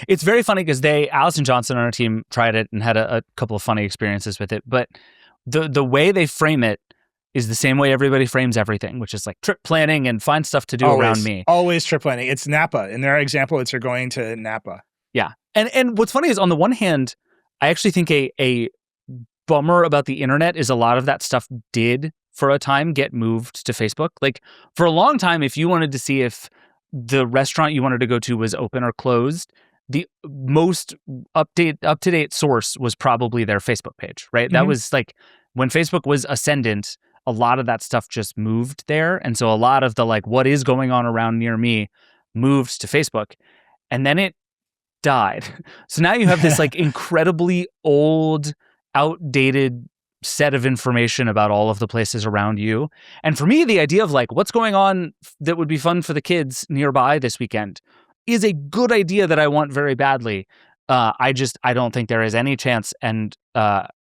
Speaker 1: It's very funny because Allison Johnson on our team tried it and had a couple of funny experiences with it. But the way they frame it is the same way everybody frames everything, which is like trip planning and find stuff to do around me.
Speaker 2: Always trip planning. It's Napa. In their example, it's they're going to Napa.
Speaker 1: Yeah. And what's funny is, on the one hand, I actually think a bummer about the internet is a lot of that stuff did for a time get moved to Facebook. Like for a long time, if you wanted to see if the restaurant you wanted to go to was open or closed, the most up-to-date source was probably their Facebook page, right? Mm-hmm. That was like when Facebook was ascendant, a lot of that stuff just moved there. And so a lot of the like, what is going on around near me moved to Facebook, and then it died. So now you have this like incredibly old, outdated set of information about all of the places around you. And for me, the idea of like what's going on that would be fun for the kids nearby this weekend is a good idea that I want very badly. I don't think there is any chance. And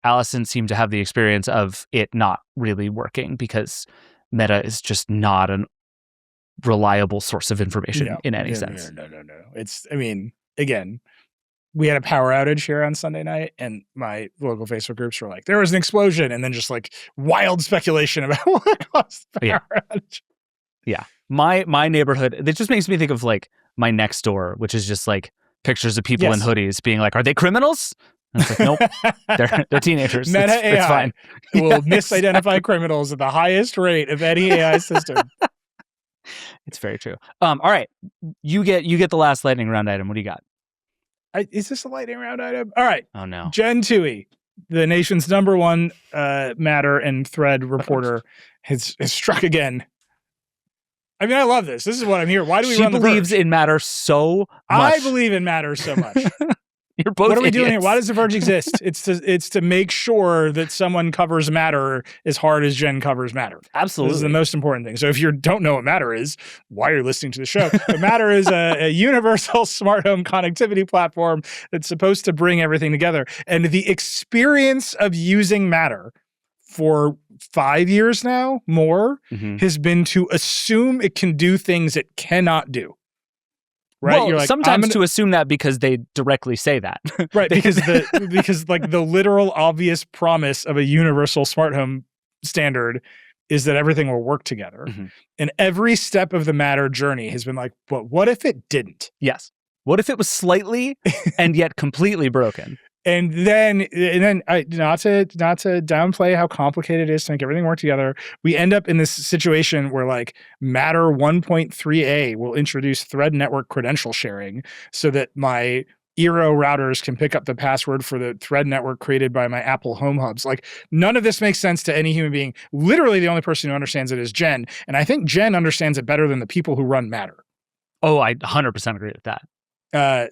Speaker 1: Allison seemed to have the experience of it not really working because Meta is just not a reliable source of information in any sense.
Speaker 2: No. It's, again, we had a power outage here on Sunday night, and my local Facebook groups were like, there was an explosion, and then just like wild speculation about what caused the power outage.
Speaker 1: Yeah. My neighborhood, it just makes me think of like my next door, which is just like pictures of people in hoodies being like, are they criminals? And it's like, nope, they're teenagers.
Speaker 2: Meta AI
Speaker 1: it's fine.
Speaker 2: will misidentify criminals at the highest rate of any AI system.
Speaker 1: It's very true. All right. You get the last lightning round item. What do you got?
Speaker 2: Is this a lightning round item? All right.
Speaker 1: Oh, no.
Speaker 2: Jen Toohey, the nation's #1 Matter and Thread reporter, has struck again. I mean, I love this. This is what I'm here. Why do we run the Verge?
Speaker 1: She believes in Matter so much.
Speaker 2: I believe in Matter so much.
Speaker 1: You're both
Speaker 2: What are we doing here?
Speaker 1: idiots.
Speaker 2: Why does the Verge exist? It's to make sure that someone covers Matter as hard as Jen covers Matter.
Speaker 1: Absolutely.
Speaker 2: This is the most important thing. So if you don't know what Matter is, why are you listening to the show? But Matter is a universal smart home connectivity platform that's supposed to bring everything together. And the experience of using Matter for 5 years now, more, has been to assume it can do things it cannot do. Right?
Speaker 1: Well,
Speaker 2: You're like,
Speaker 1: sometimes to assume that because they directly say that.
Speaker 2: Right, because like the literal obvious promise of a universal smart home standard is that everything will work together. And every step of the Matter journey has been like, but what if it didn't?
Speaker 1: Yes. What if it was slightly and yet completely broken?
Speaker 2: And then not to downplay how complicated it is to make everything work together, we end up in this situation where like Matter 1.3a will introduce thread network credential sharing so that my Eero routers can pick up the password for the thread network created by my Apple Home Hubs. Like, none of this makes sense to any human being. Literally, the only person who understands it is Jen. And I think Jen understands it better than the people who run Matter.
Speaker 1: Oh, I 100% agree with that.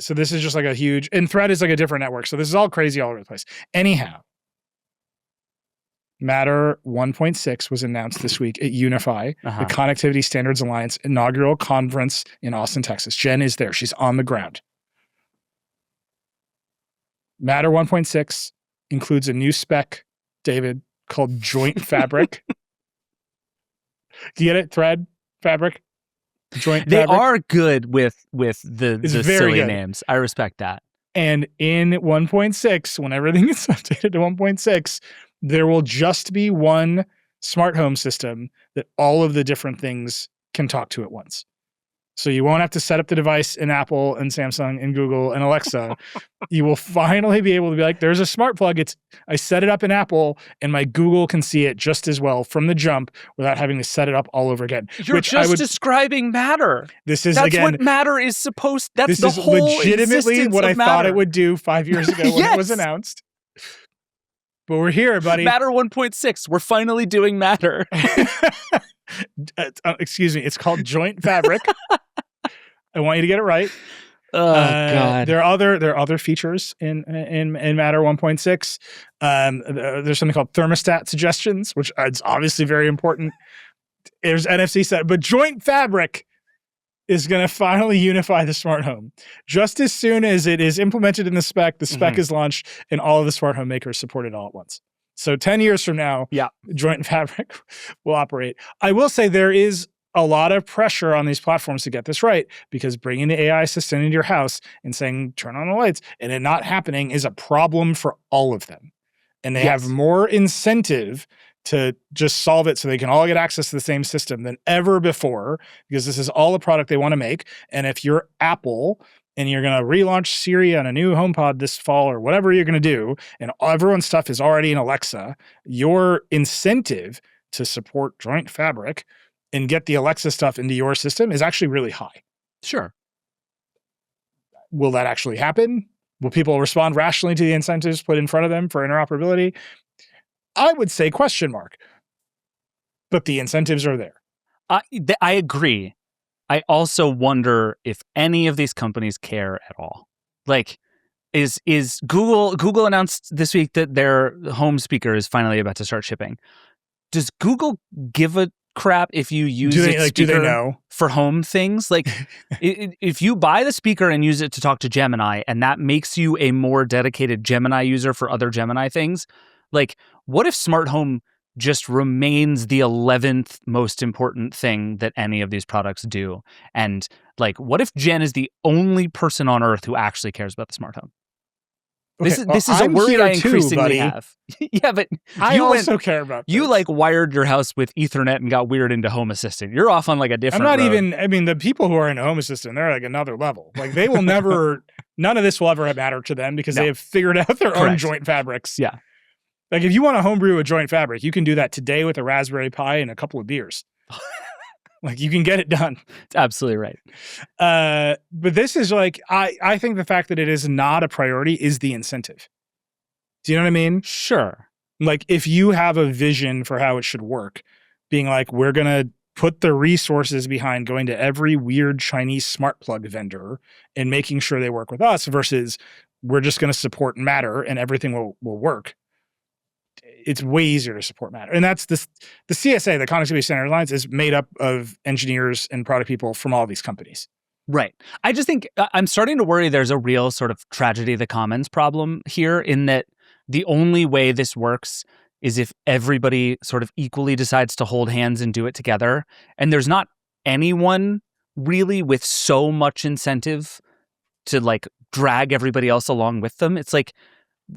Speaker 2: So this is just like a huge, and Thread is like a different network. So this is all crazy all over the place. Anyhow, Matter 1.6 was announced this week at Unify, the Connectivity Standards Alliance inaugural conference in Austin, Texas. Jen is there. She's on the ground. Matter 1.6 includes a new spec, David, called Joint Fabric. Do you get it? Thread, Fabric? Joint
Speaker 1: They
Speaker 2: Fabric?
Speaker 1: are good with the
Speaker 2: very
Speaker 1: silly
Speaker 2: good.
Speaker 1: names. I respect that.
Speaker 2: And in 1.6, when everything is updated to 1.6, there will just be one smart home system that all of the different things can talk to at once. So you won't have to set up the device in Apple and Samsung and Google and Alexa. You will finally be able to be like, there's a smart plug. I set it up in Apple and my Google can see it just as well from the jump without having to set it up all over again.
Speaker 1: You're describing Matter.
Speaker 2: That's
Speaker 1: what Matter is supposed. That's
Speaker 2: this
Speaker 1: the
Speaker 2: is
Speaker 1: whole
Speaker 2: legitimately what I thought it would do 5 years ago when
Speaker 1: Yes.
Speaker 2: it was announced. But we're here, buddy.
Speaker 1: Matter 1.6. We're finally doing Matter.
Speaker 2: Excuse me. It's called Joint Fabric. I want you to get it right.
Speaker 1: Oh God!
Speaker 2: There are other features in Matter 1.6. There's something called thermostat suggestions, which is obviously very important. There's NFC set, but Joint Fabric is going to finally unify the smart home. Just as soon as it is implemented in the spec is launched, and all of the smart home makers support it all at once. So 10 years from now, Joint Fabric will operate. I will say there is a lot of pressure on these platforms to get this right, because bringing the AI assistant into your house and saying, turn on the lights, and it not happening is a problem for all of them. And they have more incentive to just solve it so they can all get access to the same system than ever before, because this is all a product they want to make. And if you're Apple and you're going to relaunch Siri on a new HomePod this fall or whatever you're going to do, and everyone's stuff is already in Alexa, your incentive to support Joint Fabric and get the Alexa stuff into your system is actually really high.
Speaker 1: Sure.
Speaker 2: Will that actually happen? Will people respond rationally to the incentives put in front of them for interoperability? I would say question mark. But the incentives are there.
Speaker 1: I agree. I also wonder if any of these companies care at all. Like, is Google announced this week that their home speaker is finally about to start shipping. Does Google give a crap if you use
Speaker 2: do they know
Speaker 1: for home things? Like, if you buy the speaker and use it to talk to Gemini, and that makes you a more dedicated Gemini user for other Gemini things, like, what if smart home just remains the 11th most important thing that any of these products do? And like, what if Jen is the only person on earth who actually cares about the smart home? This is a
Speaker 2: I'm
Speaker 1: worry
Speaker 2: here
Speaker 1: I
Speaker 2: too,
Speaker 1: increasingly
Speaker 2: buddy.
Speaker 1: have. Yeah, but
Speaker 2: I
Speaker 1: you
Speaker 2: also care about this.
Speaker 1: you like wired your house with Ethernet and got weird into Home Assistant. You're off on like a different
Speaker 2: I'm not
Speaker 1: road.
Speaker 2: even, I mean, the people who are in Home Assistant, they're like another level. Like they will never, none of this will ever matter to them because
Speaker 1: No.
Speaker 2: they have figured out their own
Speaker 1: Correct.
Speaker 2: joint fabrics.
Speaker 1: Yeah.
Speaker 2: Like if you want to homebrew a joint fabric, you can do that today with a Raspberry Pi and a couple of beers. Like you can get it done.
Speaker 1: It's absolutely right.
Speaker 2: But this is like, I think the fact that it is not a priority is the incentive. Do you know what I mean?
Speaker 1: Sure.
Speaker 2: Like if you have a vision for how it should work, being like, we're going to put the resources behind going to every weird Chinese smart plug vendor and making sure they work with us versus we're just going to support Matter and everything will work. It's way easier to support Matter. And that's the CSA, the Connectivity Center Alliance, is made up of engineers and product people from all these companies.
Speaker 1: Right. I just think I'm starting to worry there's a real sort of tragedy of the commons problem here in that the only way this works is if everybody sort of equally decides to hold hands and do it together. And there's not anyone really with so much incentive to like drag everybody else along with them. It's like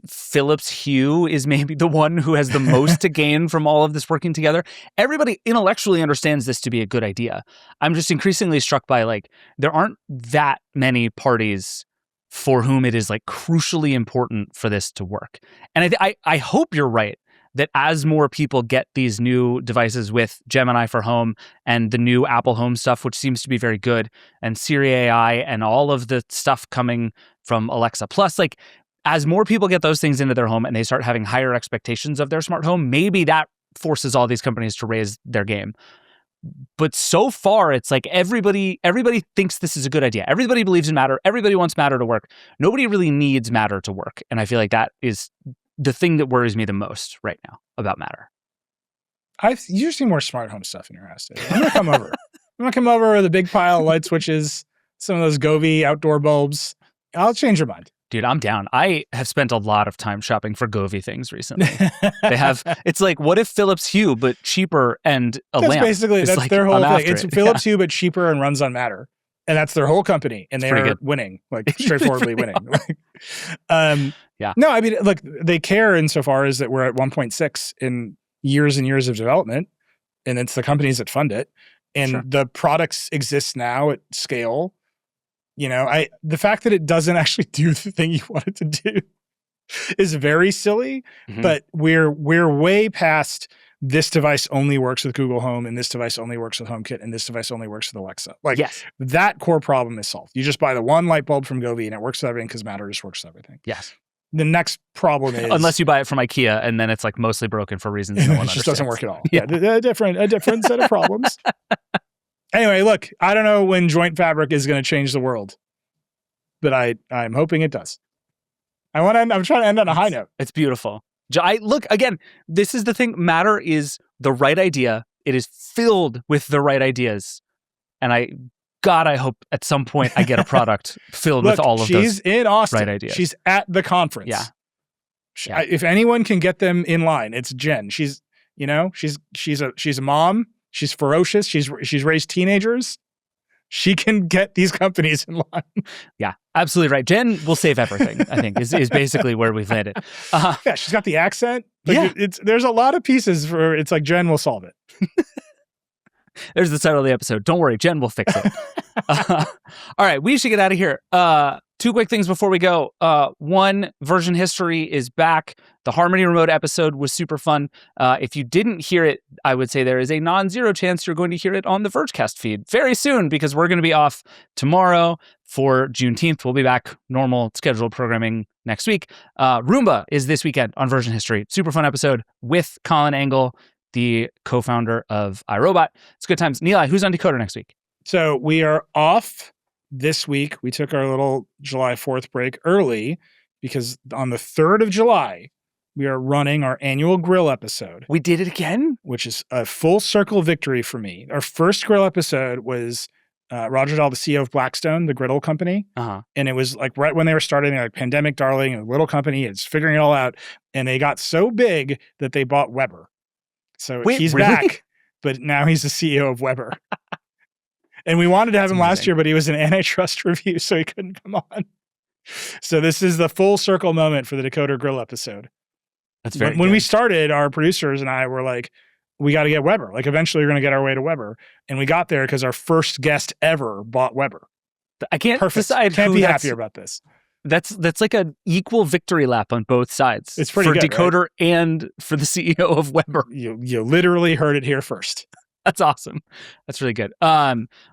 Speaker 1: Philips Hue is maybe the one who has the most to gain from all of this working together. Everybody intellectually understands this to be a good idea. I'm just increasingly struck by like there aren't that many parties for whom it is like crucially important for this to work. And I hope you're right that as more people get these new devices with Gemini for Home and the new Apple Home stuff, which seems to be very good, and Siri AI and all of the stuff coming from Alexa Plus, like as more people get those things into their home and they start having higher expectations of their smart home, maybe that forces all these companies to raise their game. But so far, it's like everybody thinks this is a good idea. Everybody believes in Matter. Everybody wants Matter to work. Nobody really needs Matter to work. And I feel like that is the thing that worries me the most right now about Matter.
Speaker 2: You just need more smart home stuff in your house. Today. I'm going to come over. I'm going to come over with a big pile of light switches, some of those Govee outdoor bulbs. I'll change your mind.
Speaker 1: Dude, I'm down. I have spent a lot of time shopping for Govee things recently. It's like, what if Philips Hue, but cheaper and
Speaker 2: That's
Speaker 1: lamp?
Speaker 2: basically,
Speaker 1: It's
Speaker 2: that's
Speaker 1: like,
Speaker 2: their whole
Speaker 1: I'm
Speaker 2: thing.
Speaker 1: after
Speaker 2: It's
Speaker 1: it.
Speaker 2: Philips Hue, but cheaper and runs on Matter. And that's their whole company. And
Speaker 1: It's
Speaker 2: they
Speaker 1: pretty
Speaker 2: are
Speaker 1: good.
Speaker 2: winning, like straightforwardly winning.
Speaker 1: Yeah.
Speaker 2: No, I mean, look, they care insofar as that we're at 1.6 in years and years of development. And it's the companies that fund it. And
Speaker 1: Sure.
Speaker 2: the products exist now at scale. You know, the fact that it doesn't actually do the thing you want it to do is very silly,
Speaker 1: Mhm.
Speaker 2: but we're way past this device only works with Google Home and this device only works with HomeKit and this device only works with Alexa. Like
Speaker 1: Yes.
Speaker 2: that core problem is solved. You just buy the one light bulb from Govee and it works with everything because Matter just works with everything.
Speaker 1: Yes.
Speaker 2: The next problem is
Speaker 1: Unless you buy it from IKEA and then it's like mostly broken for reasons no one
Speaker 2: it just doesn't
Speaker 1: understands.
Speaker 2: work at all. Yeah, a different set of problems. Anyway, look, I don't know when joint fabric is going to change the world, but I'm hoping it does. I'm trying to end on a high note.
Speaker 1: It's beautiful. Look, again, this is the thing. Matter is the right idea. It is filled with the right ideas. And I hope at some point I get a product filled with all of those.
Speaker 2: She's in Austin.
Speaker 1: right ideas.
Speaker 2: She's at the conference.
Speaker 1: Yeah. Yeah.
Speaker 2: If anyone can get them in line, it's Jen. She's a mom. She's ferocious. She's raised teenagers. She can get these companies in line.
Speaker 1: Yeah, absolutely right. Jen will save everything, I think, is basically where we've landed.
Speaker 2: Yeah, she's got the accent. Like,
Speaker 1: Yeah.
Speaker 2: There's a lot of pieces for it's like Jen will solve it.
Speaker 1: There's the title of the episode. Don't worry, Jen will fix it. All right, we should get out of here. Two quick things before we go. One, Version History is back. The Harmony Remote episode was super fun. If you didn't hear it, I would say there is a non-zero chance you're going to hear it on the Vergecast feed very soon because we're going to be off tomorrow for Juneteenth. We'll be back normal scheduled programming next week. Roomba is this weekend on Version History. Super fun episode with Colin Angle, the co-founder of iRobot. It's good times. Neeli, who's on Decoder next week?
Speaker 2: So we are off this week. We took our little July 4th break early because on the 3rd of July, we are running our annual grill episode.
Speaker 1: We did it again?
Speaker 2: Which is a full circle victory for me. Our first grill episode was Roger Dahl, the CEO of Blackstone, the griddle company.
Speaker 1: Uh-huh.
Speaker 2: And it was like right when they were starting, they're like pandemic darling, a little company, it's figuring it all out. And they got so big that they bought Weber. So
Speaker 1: Wait,
Speaker 2: he's
Speaker 1: really?
Speaker 2: back, but now he's the CEO of Weber. And we wanted to have him last year, but he was an antitrust review, so he couldn't come on. So this is the full circle moment for the Decoder Grill episode.
Speaker 1: That's very
Speaker 2: when we
Speaker 1: good.
Speaker 2: started, our producers and I were like, we got to get Weber. Like eventually we're going to get our way to Weber. And we got there because our first guest ever bought Weber.
Speaker 1: I can't
Speaker 2: Perfect.
Speaker 1: decide
Speaker 2: Can't
Speaker 1: who
Speaker 2: be
Speaker 1: that's-
Speaker 2: happier about this.
Speaker 1: That's like an equal victory lap on both sides.
Speaker 2: It's pretty
Speaker 1: for
Speaker 2: good,
Speaker 1: Decoder and for the CEO of Weber.
Speaker 2: You literally heard it here first.
Speaker 1: That's awesome. That's really good.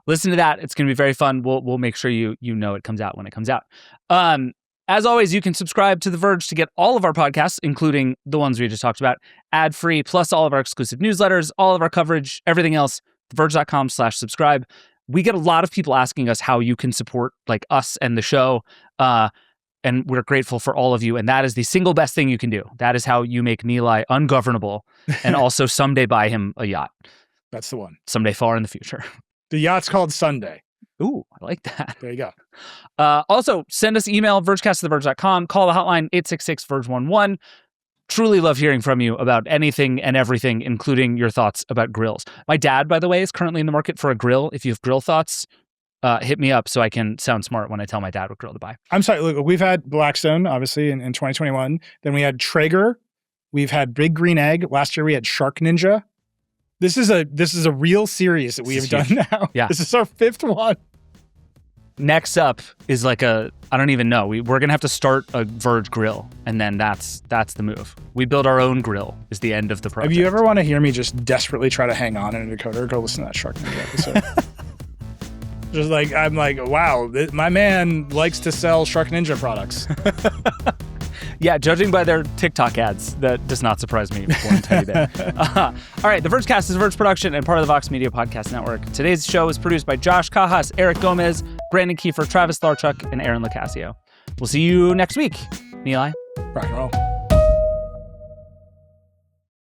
Speaker 1: Listen to that. It's going to be very fun. We'll make sure you know it comes out when it comes out. As always, you can subscribe to The Verge to get all of our podcasts, including the ones we just talked about, ad-free, plus all of our exclusive newsletters, all of our coverage, everything else, theverge.com/subscribe. We get a lot of people asking us how you can support like us and the show. And we're grateful for all of you. And that is the single best thing you can do. That is how you make Nilay ungovernable and also someday buy him a yacht.
Speaker 2: That's the one.
Speaker 1: Someday far in the future.
Speaker 2: The yacht's called Sunday.
Speaker 1: Ooh, I like that.
Speaker 2: There you go.
Speaker 1: Also, send us email, vergecast@theverge.com. Call the hotline, 866-VERGE11. Truly love hearing from you about anything and everything, including your thoughts about grills. My dad, by the way, is currently in the market for a grill. If you have grill thoughts, hit me up so I can sound smart when I tell my dad what grill to buy.
Speaker 2: I'm sorry. Look, we've had Blackstone, obviously, in 2021. Then we had Traeger. We've had Big Green Egg. Last year we had Shark Ninja. This is a real series that we have done now.
Speaker 1: Yeah.
Speaker 2: This is our 5th one.
Speaker 1: Next up is like I don't even know. We're going to have to start a Verge grill, and then that's the move. We build our own grill is the end of the project.
Speaker 2: If you ever want to hear me just desperately try to hang on in a decoder, go listen to that Shark Ninja episode. Just like, I'm like, wow, my man likes to sell Shark Ninja products.
Speaker 1: Yeah, judging by their TikTok ads, that does not surprise me one tiny bit. All right, the Vergecast is a Verge production and part of the Vox Media Podcast Network. Today's show is produced by Josh Cajas, Eric Gomez, Brandon Kiefer, Travis Larchuk, and Aaron LaCasio. We'll see you next week. Nilay.
Speaker 2: Rock and roll.